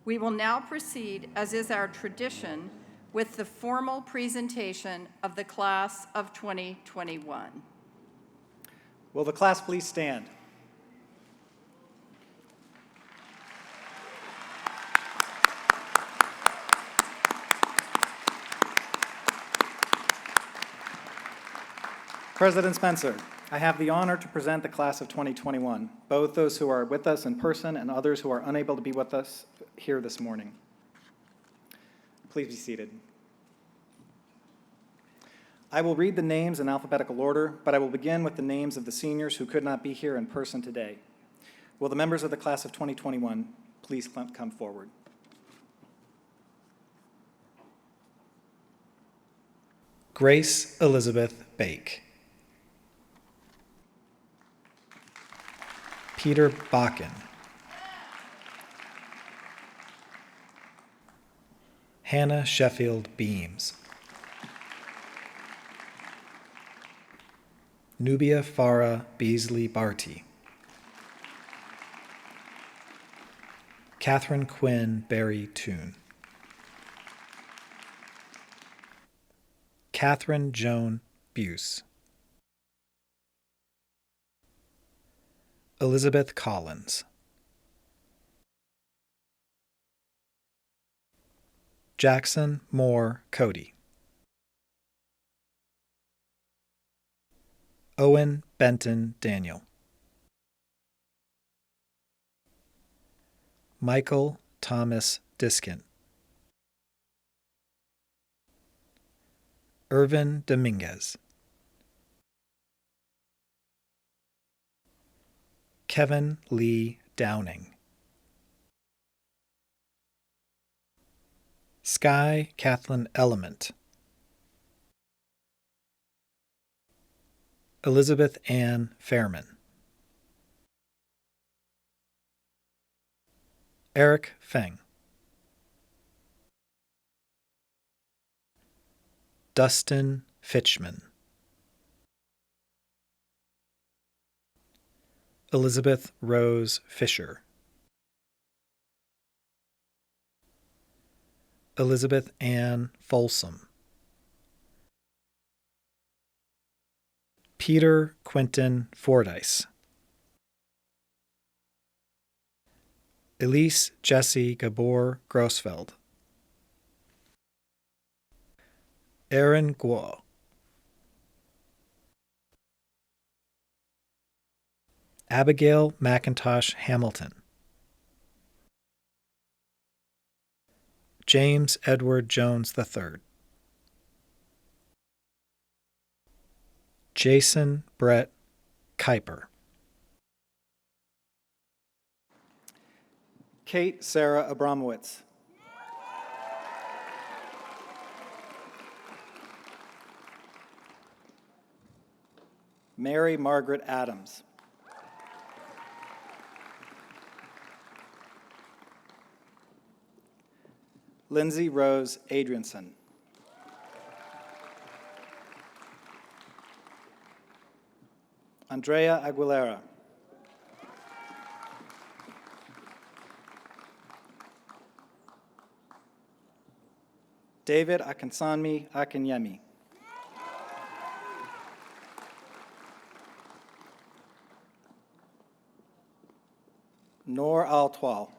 We will now proceed, as is our tradition, with the formal presentation of the class of 2021. Will the class please stand? President Spencer, I have the honor to present the class of 2021, both those who are with us in person and others who are unable to be with us here this morning. Please be seated. I will read the names in alphabetical order, but I will begin with the names of the seniors who could not be here in person today. Will the members of the class of 2021 please come forward? Grace Elizabeth Bake. Peter Bakken. Hannah Sheffield Beams. Nubia Farah Beasley Barty. Catherine Quinn Berry Toon. Catherine Joan Buse. Elizabeth Collins. Jackson Moore Cody. Owen Benton Daniel. Michael Thomas Diskant. Irvin Dominguez. Kevin Lee Downing. Sky Kathleen Element. Elizabeth Ann Fairman. Eric Feng. Dustin Fitchman. Elizabeth Rose Fisher. Elizabeth Ann Folsom. Peter Quinton Fordyce. Elise Jessie Gabor Grossfeld. Aaron Guo. Abigail McIntosh Hamilton. James Edward Jones III. Jason Brett Kuiper. Kate Sarah Abramowitz. Mary Margaret Adams. Lindsay Rose Adrianson. Andrea Aguilera. David Akinsanmi Akinyemi. Noor Al-Twal.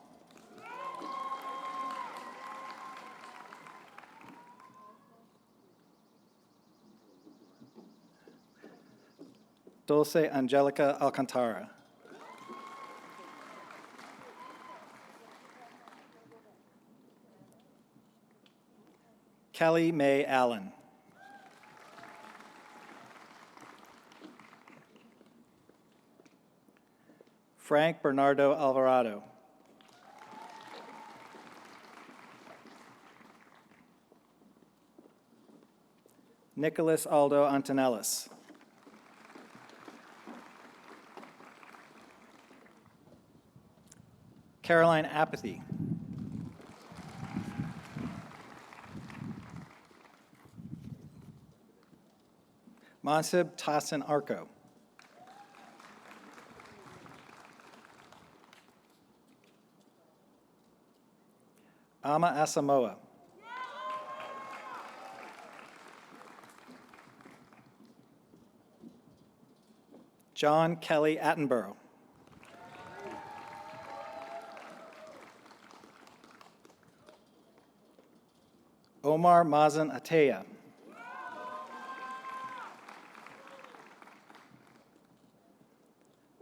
Dulce Angelica Alcantara. Kelly Mae Allen. Frank Bernardo Alvarado. Nicholas Aldo Antonellis. Caroline Apathy. Mansib Tassin Arco. Ama Asamoah. John Kelly Attenborough. Omar Mazen Ateya.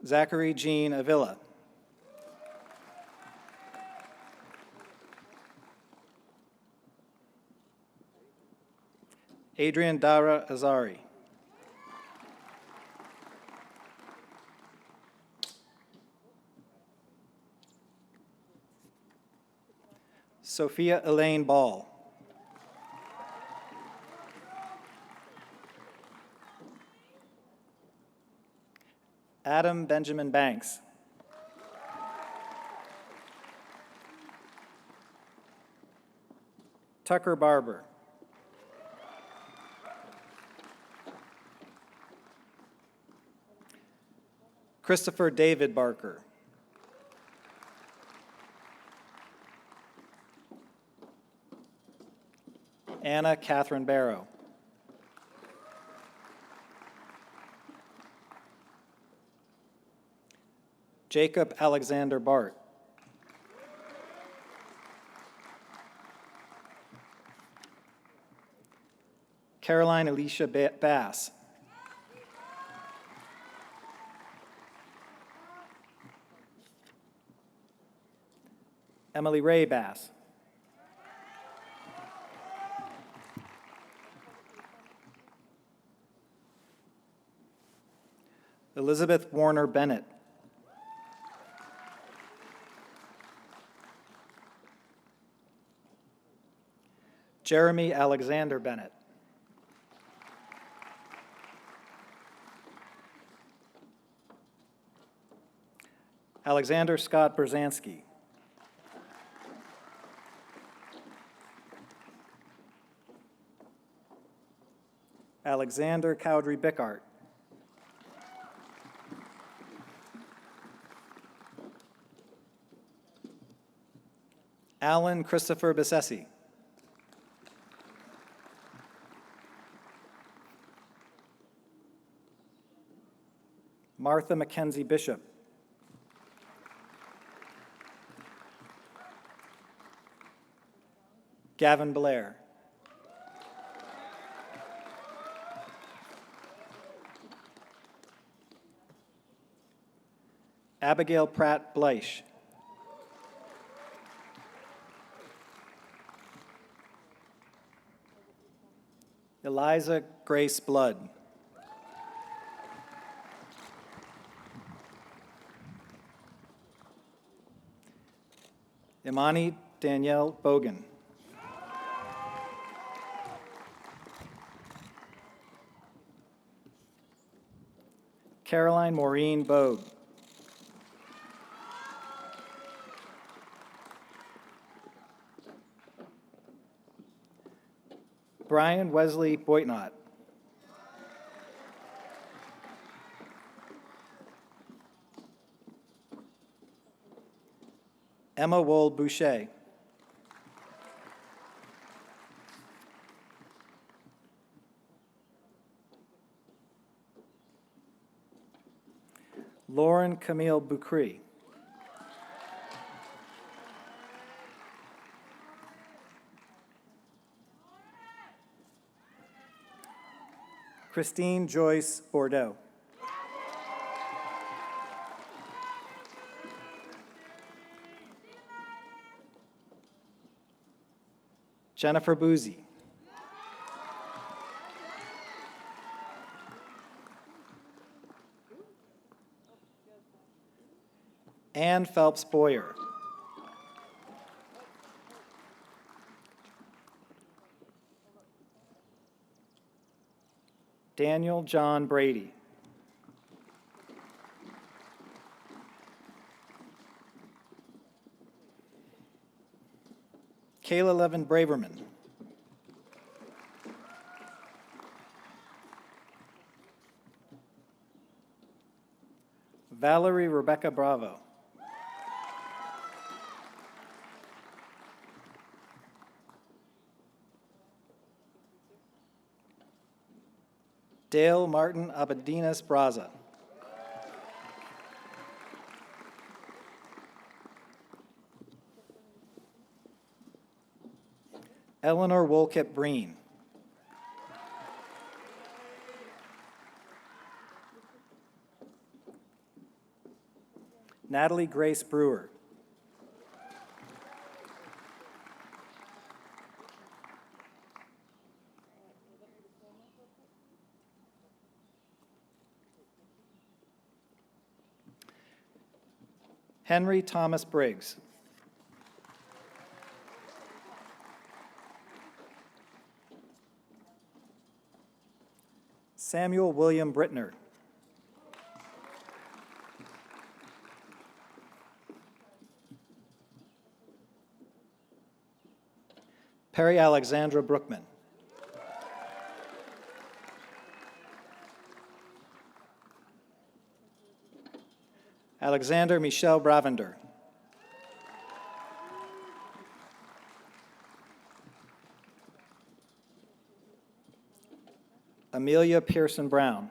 Zachary Jean Avila. Adrian Dara Azari. Sophia Elaine Ball. Adam Benjamin Banks. Tucker Barber. Christopher David Barker. Anna Catherine Barrow. Jacob Alexander Bart. Caroline Alicia Bass. Emily Ray Bass. Elizabeth Warner Bennett. Jeremy Alexander Bennett. Alexander Scott Brzezinski. Alexander Cowdrey Bickart. Alan Christopher Besessi. Martha Mackenzie Bishop. Gavin Blair. Abigail Pratt Bleish. Eliza Grace Blood. Imani Danielle Bogan. Caroline Maureen Bogue. Brian Wesley Boitnott. Emma Wold Boucher. Lauren Camille Bucree. Christine Joyce Bordeaux. Jennifer Boozy. Ann Phelps Boyer. Daniel John Brady. Kayla Levin Braverman. Valerie Rebecca Bravo. Dale Martin Abadinas Braza. Eleanor Wolkip Breen. Natalie Grace Brewer. Henry Thomas Briggs. Samuel William Brittner. Perry Alexandra Brookman. Alexander Michel Bravender. Amelia Pearson Brown.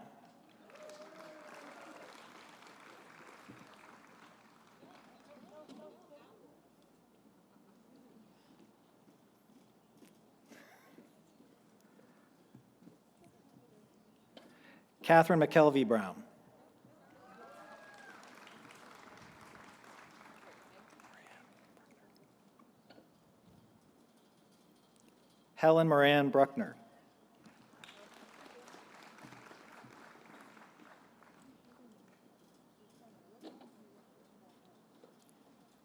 Catherine McKelvey Brown. Helen Moran Bruckner.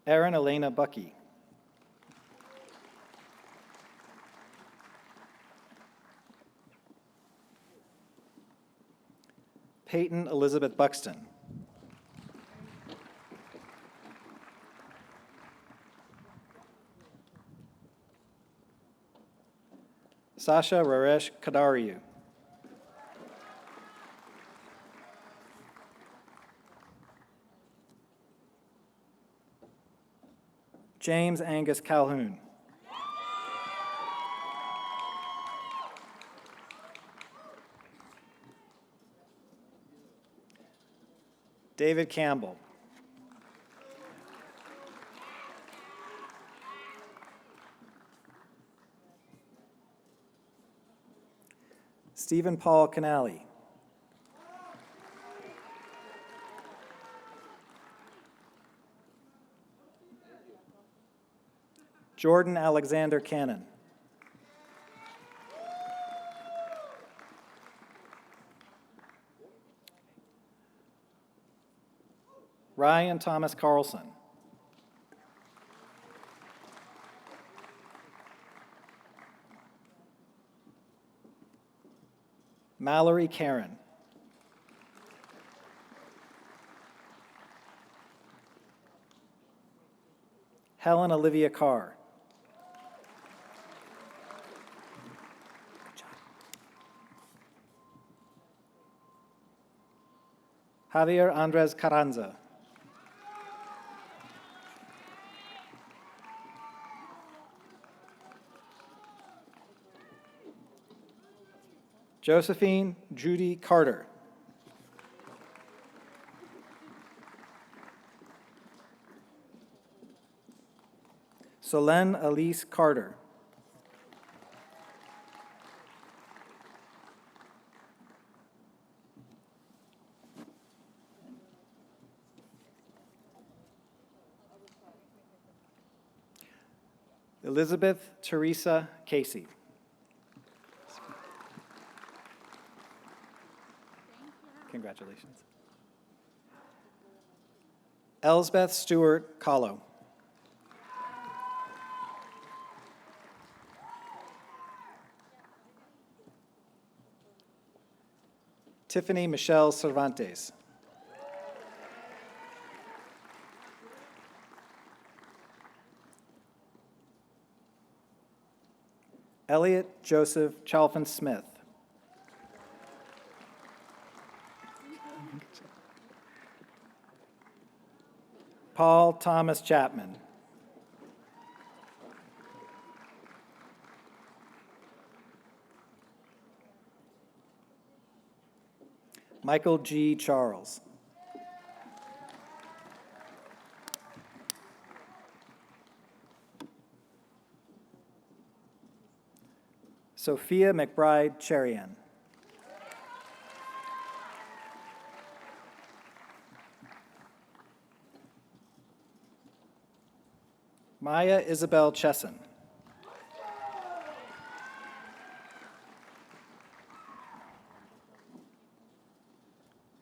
Erin Elena Bucky. Peyton Elizabeth Buxton. Sasha Raresh Kadariu. James Angus Calhoun. David Campbell. Stephen Paul Canali. Jordan Alexander Cannon. Ryan Thomas Carlson. Mallory Karen. Helen Olivia Carr. Javier Andres Carranza. Josephine Judy Carter. Solène Elise Carter. Elizabeth Teresa Casey. Congratulations. Elsbeth Stewart Kahlo. Tiffany Michelle Cervantes. Elliot Joseph Chalfin Smith. Paul Thomas Chapman. Michael G. Charles. Sophia McBride Cherian. Maya Isabel Chesson.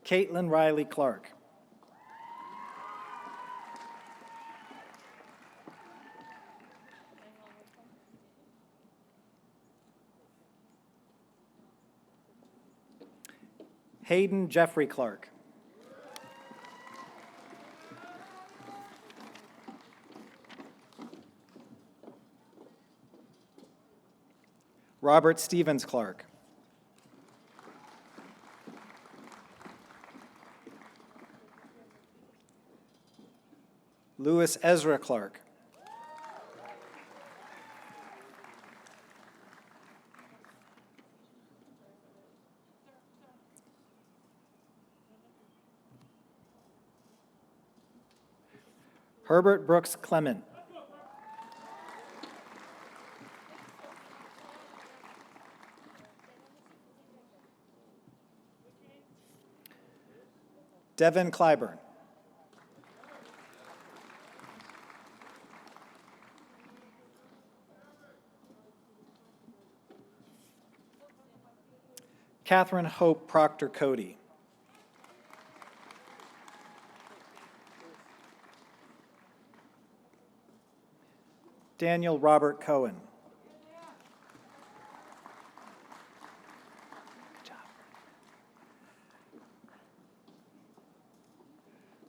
Caitlin Riley Clark. Hayden Jeffrey Clark. Robert Stevens Clark. Louis Ezra Clark. Herbert Brooks Clement. Devin Clyburn. Catherine Hope Proctor Cody. Daniel Robert Cohen. Good job.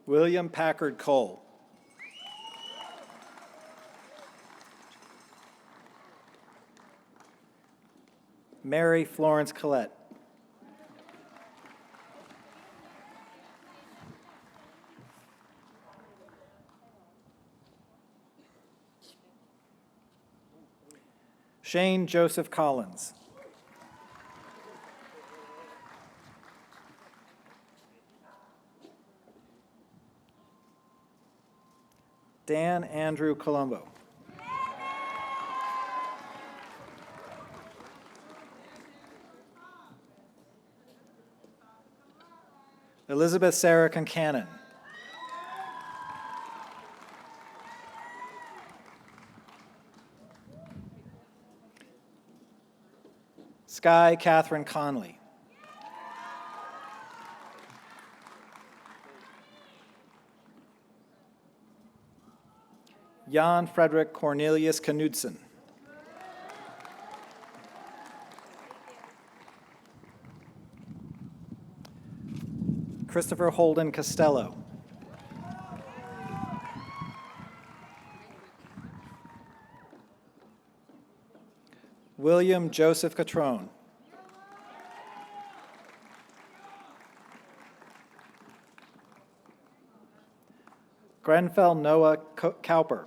William Packard Cole. Mary Florence Collette. Shane Joseph Collins. Dan Andrew Colombo. Elizabeth Sarah Concannon. Sky Catherine Conley. Jan Frederick Cornelius Knudsen. Christopher Holden Costello. William Joseph Catrone. Grenfell Noah Cowper.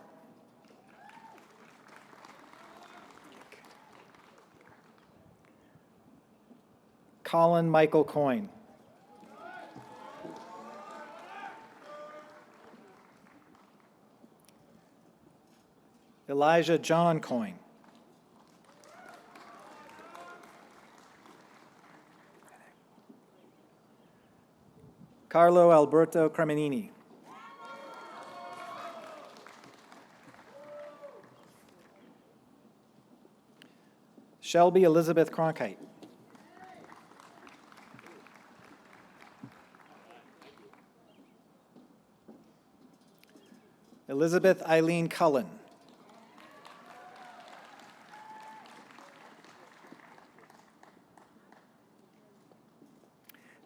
Colin Michael Coyne. Elijah John Coyne. Carlo Alberto Cremenini. Shelby Elizabeth Cronkite. Elizabeth Eileen Cullen.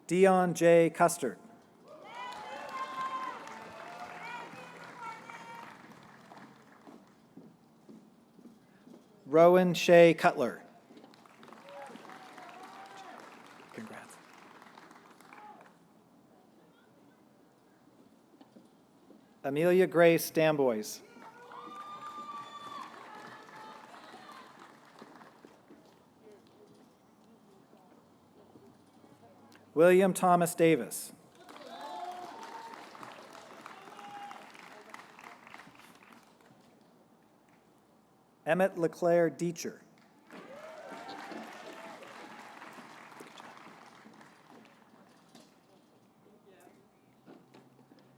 Dion J. Custard. Rowan Shea Cutler. Congrats. Amelia Grace Stamboys. William Thomas Davis. Emmett LeClaire Deecher.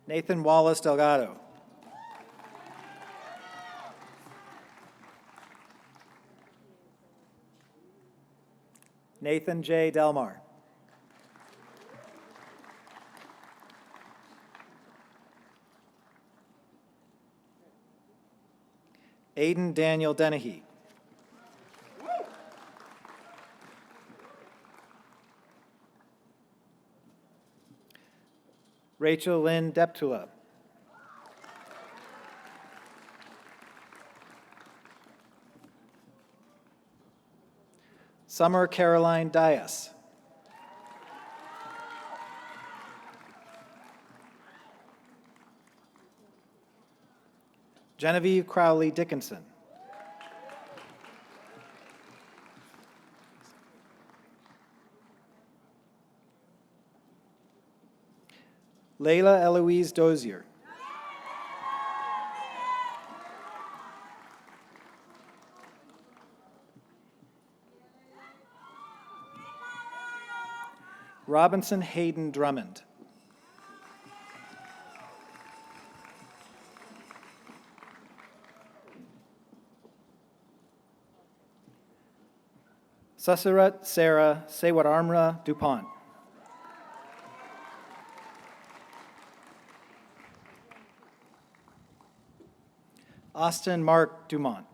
Nathan Wallace Delgado. Nathan J. Delmar. Aiden Daniel Dennehy. Rachel Lynn Deptula. Summer Caroline Dias. Genevieve Crowley Dickinson. Layla Eloise Dozier. Robinson Hayden Drummond. Susarat Sarah Sewaramra DuPont. Austin Mark Dumont.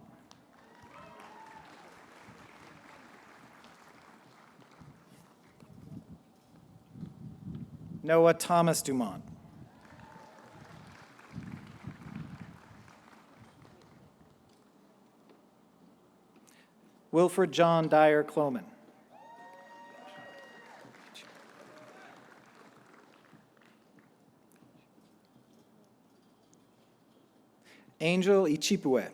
Noah Thomas Dumont. Wilfred John Dyer Cloman. Angel Ichipue.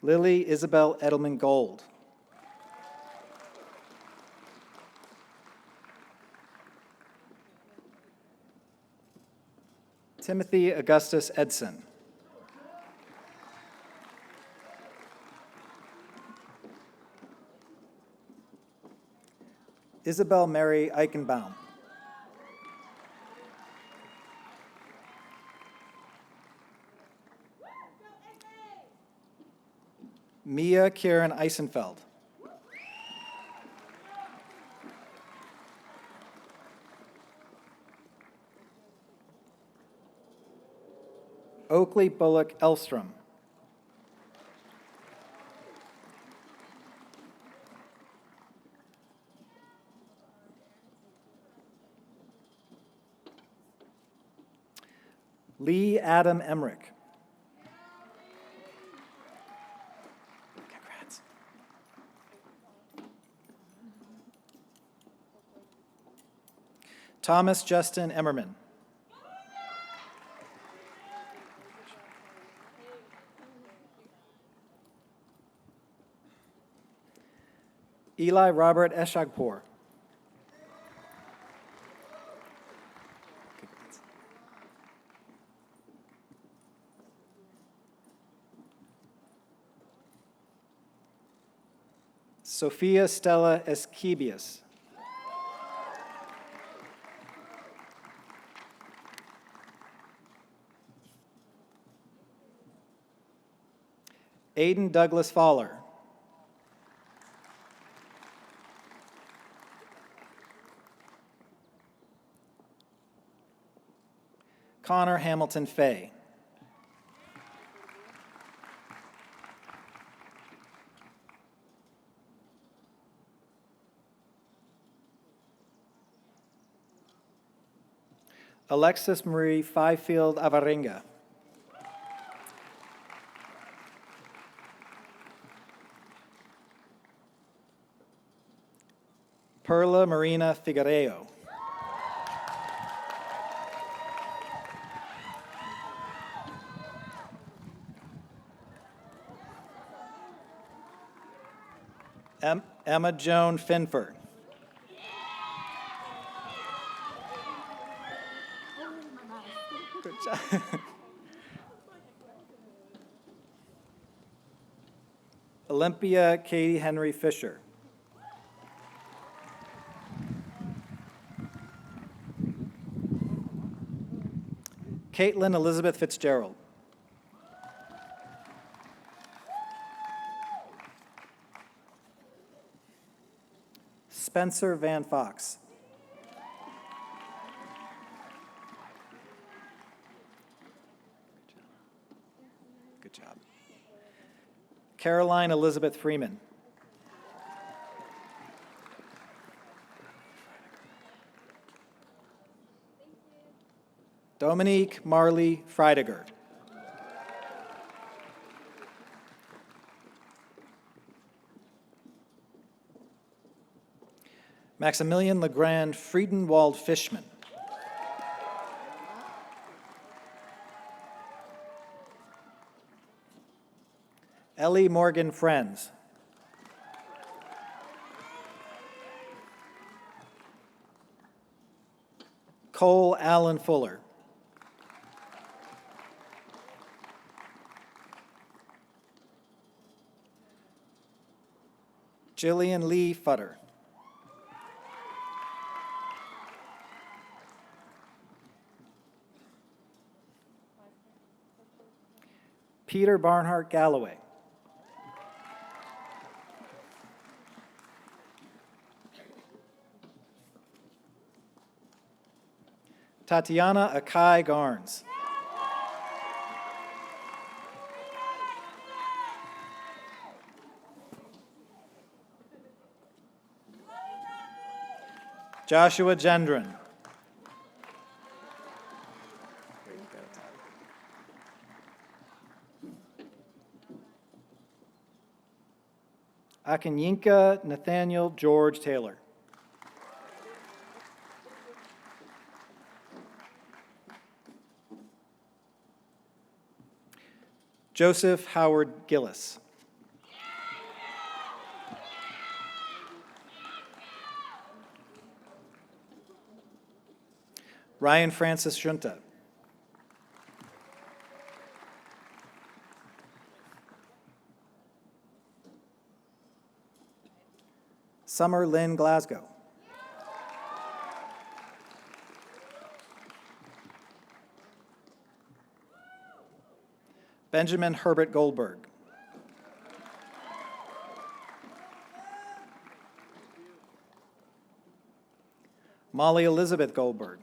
Lily Isabel Edelman Gold. Timothy Augustus Edson. Isabel Mary Eichenbaum. Mia Karen Eisenfeld. Oakley Bullock Elstrom. Lee Adam Emmerich. Congrats. Thomas Justin Emmerman. Eli Robert Eshagpour. Sophia Stella Esquibias. Aiden Douglas Fowler. Connor Hamilton Fay. Alexis Marie Fifield Avarenga. Perla Marina Figueiredo. Emma Joan Finford. Good job. Olympia Katie Henry Fisher. Caitlin Elizabeth Fitzgerald. Spencer Van Fox. Good job. Caroline Elizabeth Freeman. Dominique Marley Freidegger. Maximilian Legrand Friedenwald Fishman. Ellie Morgan Friends. Cole Allen Fuller. Jillian Lee Futter. Peter Barnhart Galloway. Tatiana Akai Garnes. Joshua Gendron. Akanyinka Nathaniel George Taylor. Joseph Howard Gillis. Ryan Francis Junta. Summer Lynn Glasgow. Benjamin Herbert Goldberg. Molly Elizabeth Goldberg.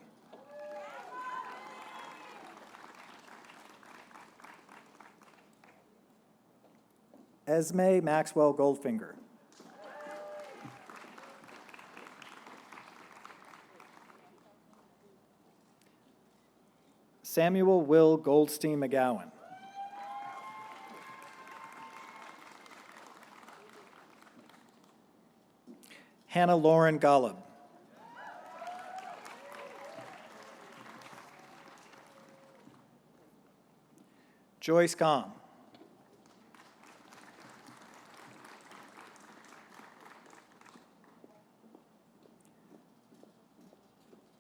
Esme Maxwell Goldfinger. Samuel Will Goldstein McGowan. Hannah Lauren Golub. Joyce Gom.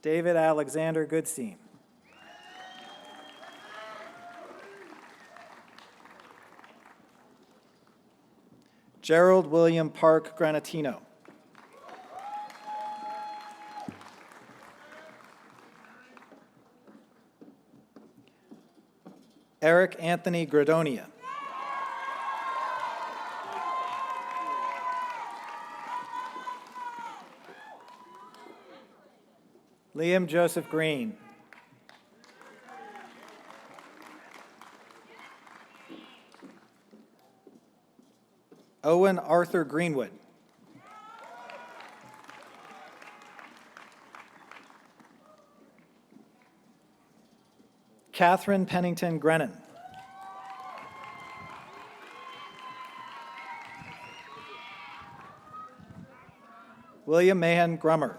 David Alexander Goodstein. Gerald William Park Granatino. Eric Anthony Gradonia. Liam Joseph Green. Owen Arthur Greenwood. Catherine Pennington Grennan. William Mahan Grummer.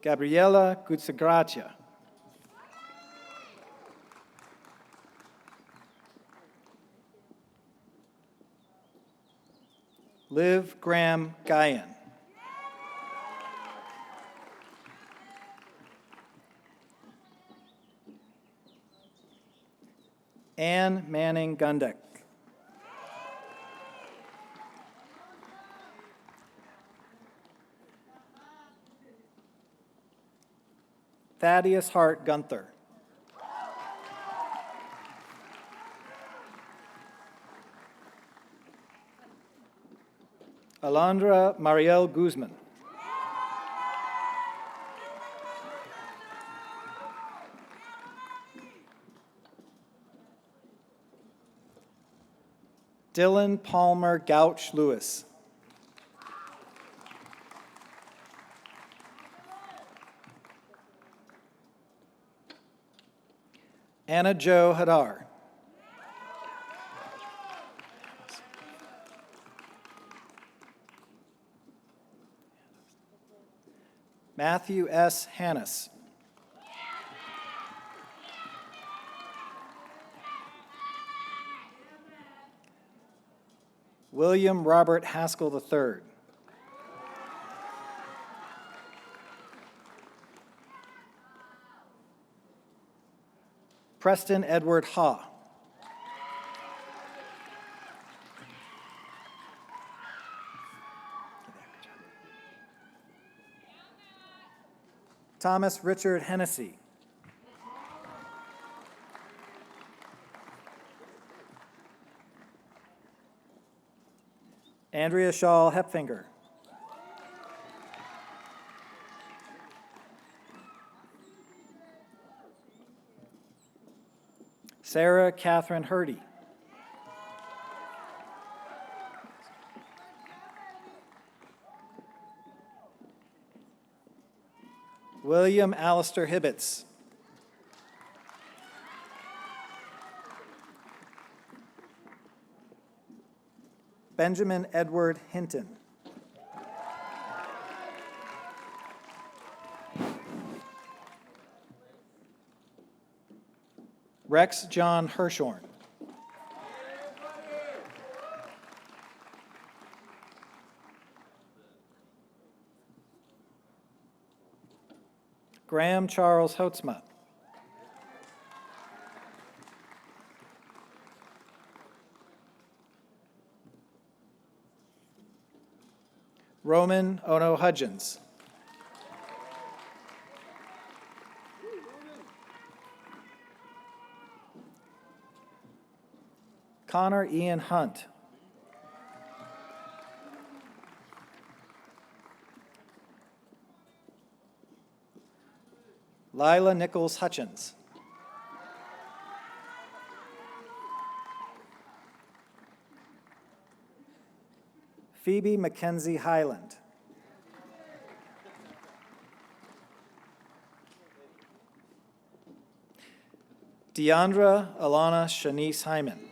Gabriela Gutsagracia. Liv Graham Guyan. Anne Manning Gundek. Thaddeus Hart Gunther. Alondra Marielle Guzman. Dylan Palmer Gouch Lewis. Anna Jo Hadar. Matthew S. Hannes. William Robert Haskell III. Preston Edward Ha. Thomas Richard Hennessy. Andrea Shaw Hepfinger. Sarah Catherine Hurdy. William Alistair Hibbets. Benjamin Edward Hinton. Rex John Hirshorn. Graham Charles Hoatsma. Roman Ono Hudgens. Connor Ian Hunt. Lila Nichols Hutchins. Phoebe Mackenzie Highland. Deandra Alana Shanice Hyman.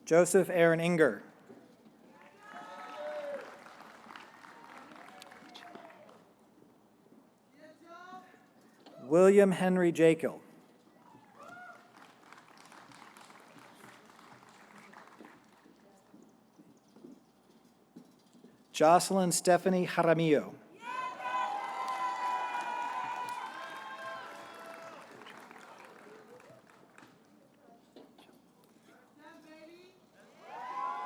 Joseph Aaron Inger. William Henry Jekyll. Jocelyn Stephanie Jaramillo.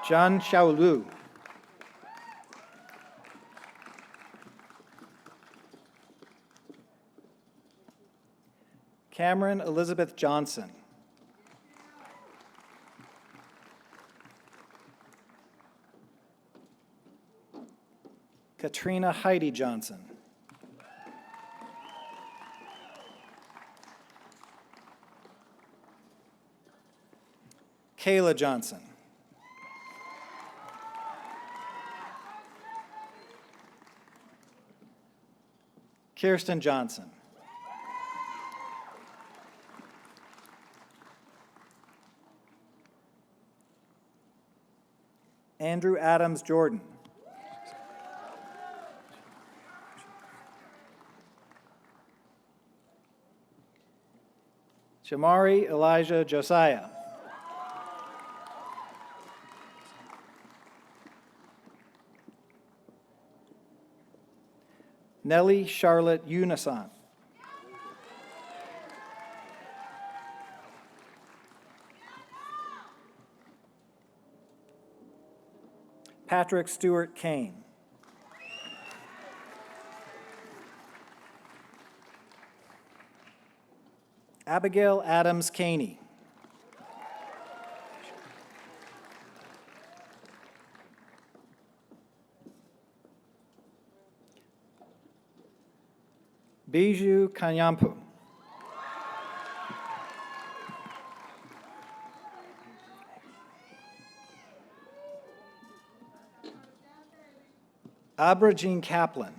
John Xiaolu. Cameron Elizabeth Johnson. Katrina Heidi Johnson. Kayla Johnson. Kirsten Johnson. Andrew Adams Jordan. Jamari Elijah Josiah. Nellie Charlotte Unison. Patrick Stewart Kane. Abigail Adams Caney. Bijou Kanyampu. Abra Jean Kaplan.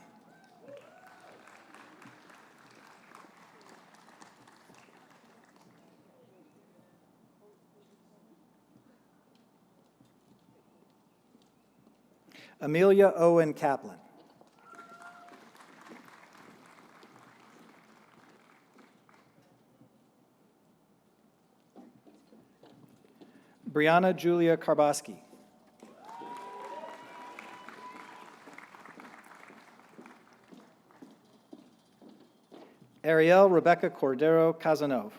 Amelia Owen Kaplan. Brianna Julia Karboski. Ariel Rebecca Cordero Casanova.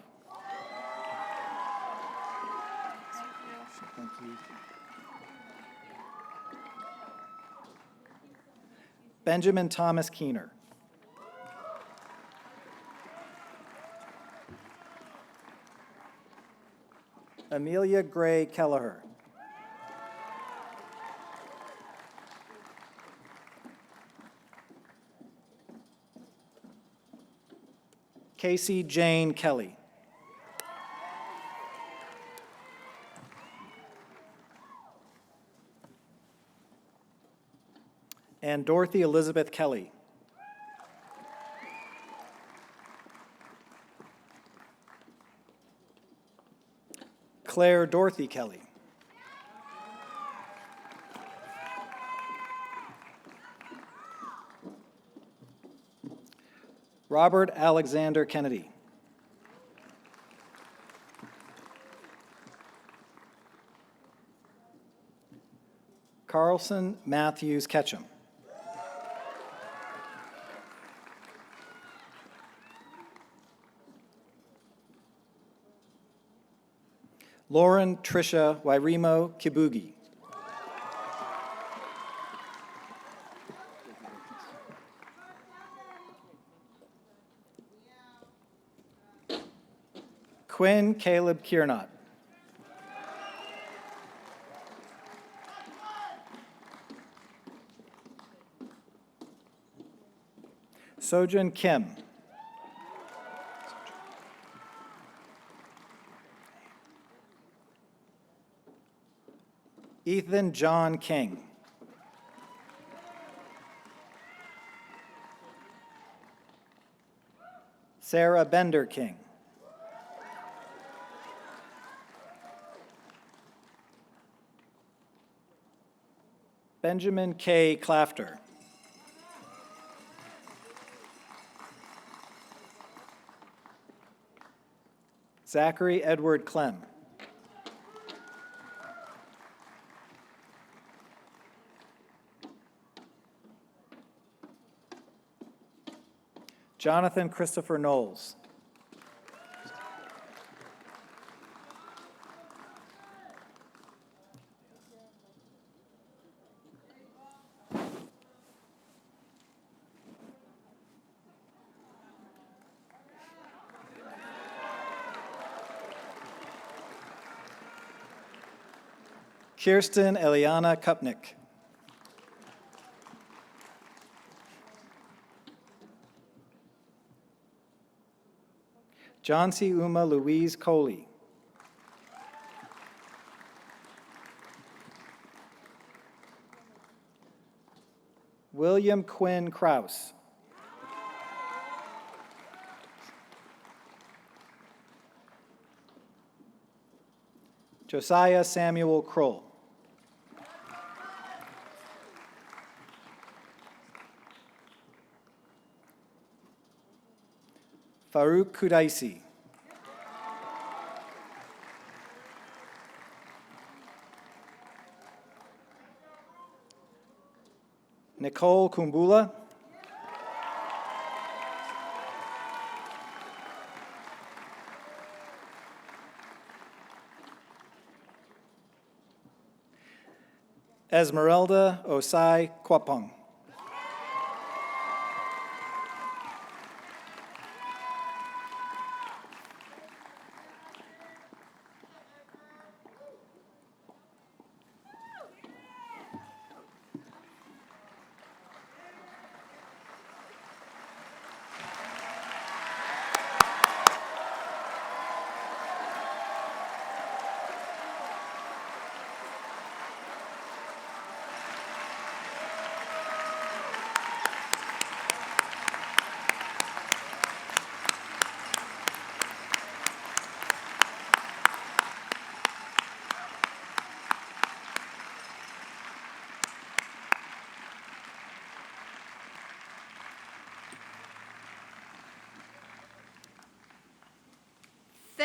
Thank you. Benjamin Thomas Keener. Amelia Gray Kelleher. Casey Jane Kelly. And Dorothy Elizabeth Kelly. Claire Dorothy Kelly. Robert Alexander Kennedy. Carlson Matthews Ketchum. Lauren Tricia Wairimo Kibugi. Quinn Caleb Kiernot. Sojin Kim. Ethan John King. Sarah Bender King. Benjamin K. Clafter. Zachary Edward Clem. Jonathan Christopher Knowles. Kirsten Eliana Kupnick. John C. Uma Louise Coley. William Quinn Kraus. Josiah Samuel Kroll. Farouk Kudaisi. Nicole Kumbula. Esmeralda Osai Kwapong.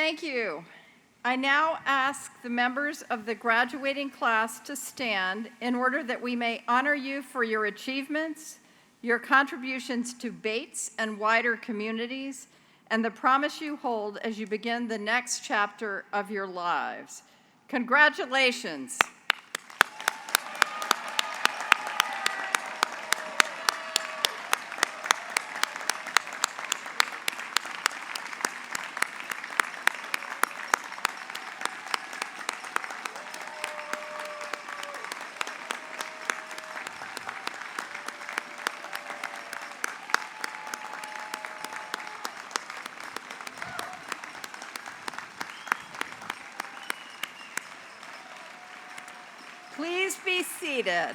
Thank you. I now ask the members of the graduating class to stand in order that we may honor you for your achievements, your contributions to Bates and wider communities, and the promise you hold as you begin the next chapter of your lives. Congratulations. Please be seated.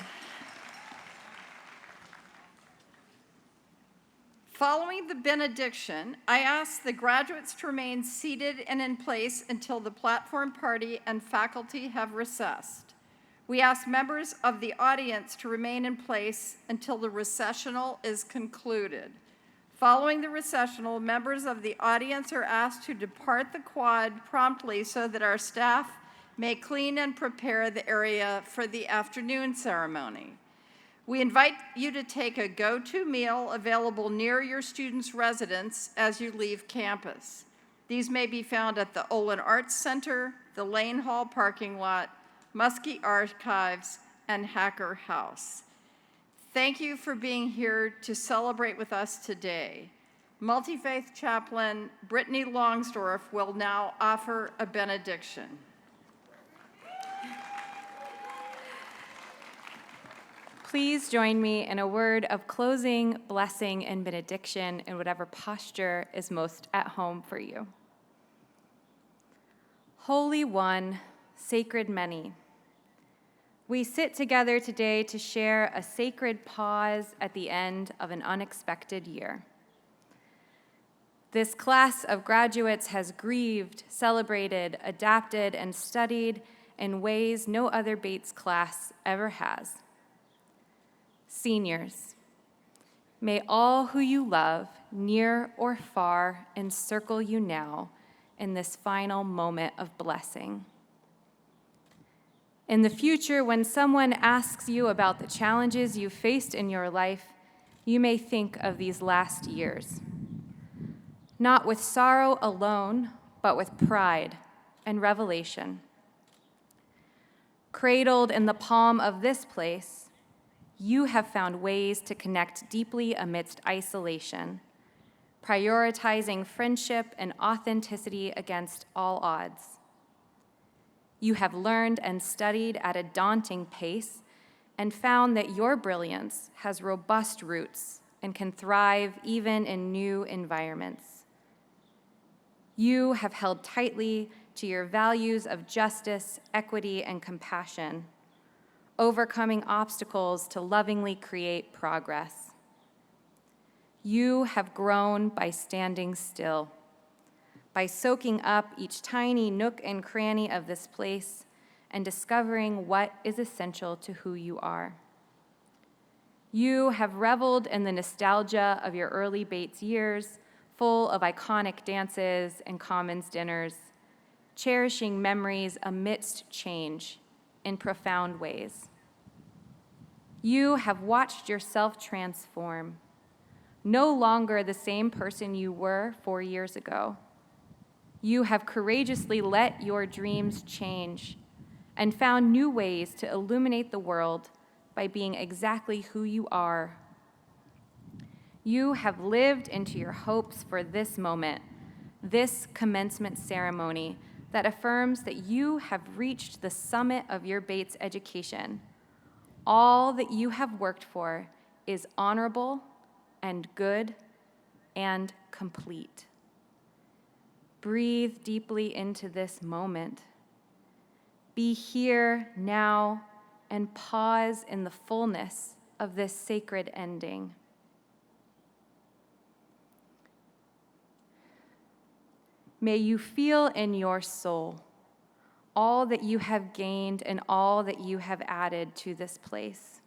Following the benediction, I ask the graduates to remain seated and in place until the platform party and faculty have recessed. We ask members of the audience to remain in place until the recessional is concluded. Following the recessional, members of the audience are asked to depart the quad promptly so that our staff may clean and prepare the area for the afternoon ceremony. We invite you to take a go-to meal available near your students' residence as you leave campus. These may be found at the Olin Arts Center, the Lane Hall parking lot, Muskie Archives, and Hacker House. Thank you for being here to celebrate with us today. Multifaith Chaplain Brittany Longsdorf will now offer a benediction. Please join me in a word of closing, blessing, and benediction in whatever posture is most at home for you. Holy One, Sacred Many, we sit together today to share a sacred pause at the end of an unexpected year. This class of graduates has grieved, celebrated, adapted, and studied in ways no other Bates class ever has. Seniors, may all who you love, near or far, encircle you now in this final moment of blessing. In the future, when someone asks you about the challenges you faced in your life, you may think of these last years. Not with sorrow alone, but with pride and revelation. Cradled in the palm of this place, you have found ways to connect deeply amidst isolation, prioritizing friendship and authenticity against all odds. You have learned and studied at a daunting pace and found that your brilliance has robust roots and can thrive even in new environments. You have held tightly to your values of justice, equity, and compassion, overcoming obstacles to lovingly create progress. You have grown by standing still, by soaking up each tiny nook and cranny of this place and discovering what is essential to who you are. You have reveled in the nostalgia of your early Bates years, full of iconic dances and commons dinners, cherishing memories amidst change in profound ways. You have watched yourself transform, no longer the same person you were 4 years ago. You have courageously let your dreams change and found new ways to illuminate the world by being exactly who you are. You have lived into your hopes for this moment, this commencement ceremony that affirms that you have reached the summit of your Bates education. All that you have worked for is honorable and good and complete. Breathe deeply into this moment. Be here now and pause in the fullness of this sacred ending. May you feel in your soul all that you have gained and all that you have added to this place.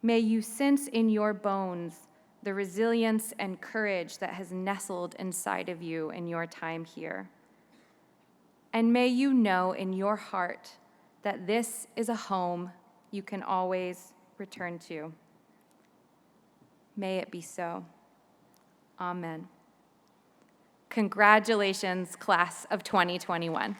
May you sense in your bones the resilience and courage that has nestled inside of you in your time here. And may you know in your heart that this is a home you can always return to. May it be so. Amen. Congratulations, class of 2021.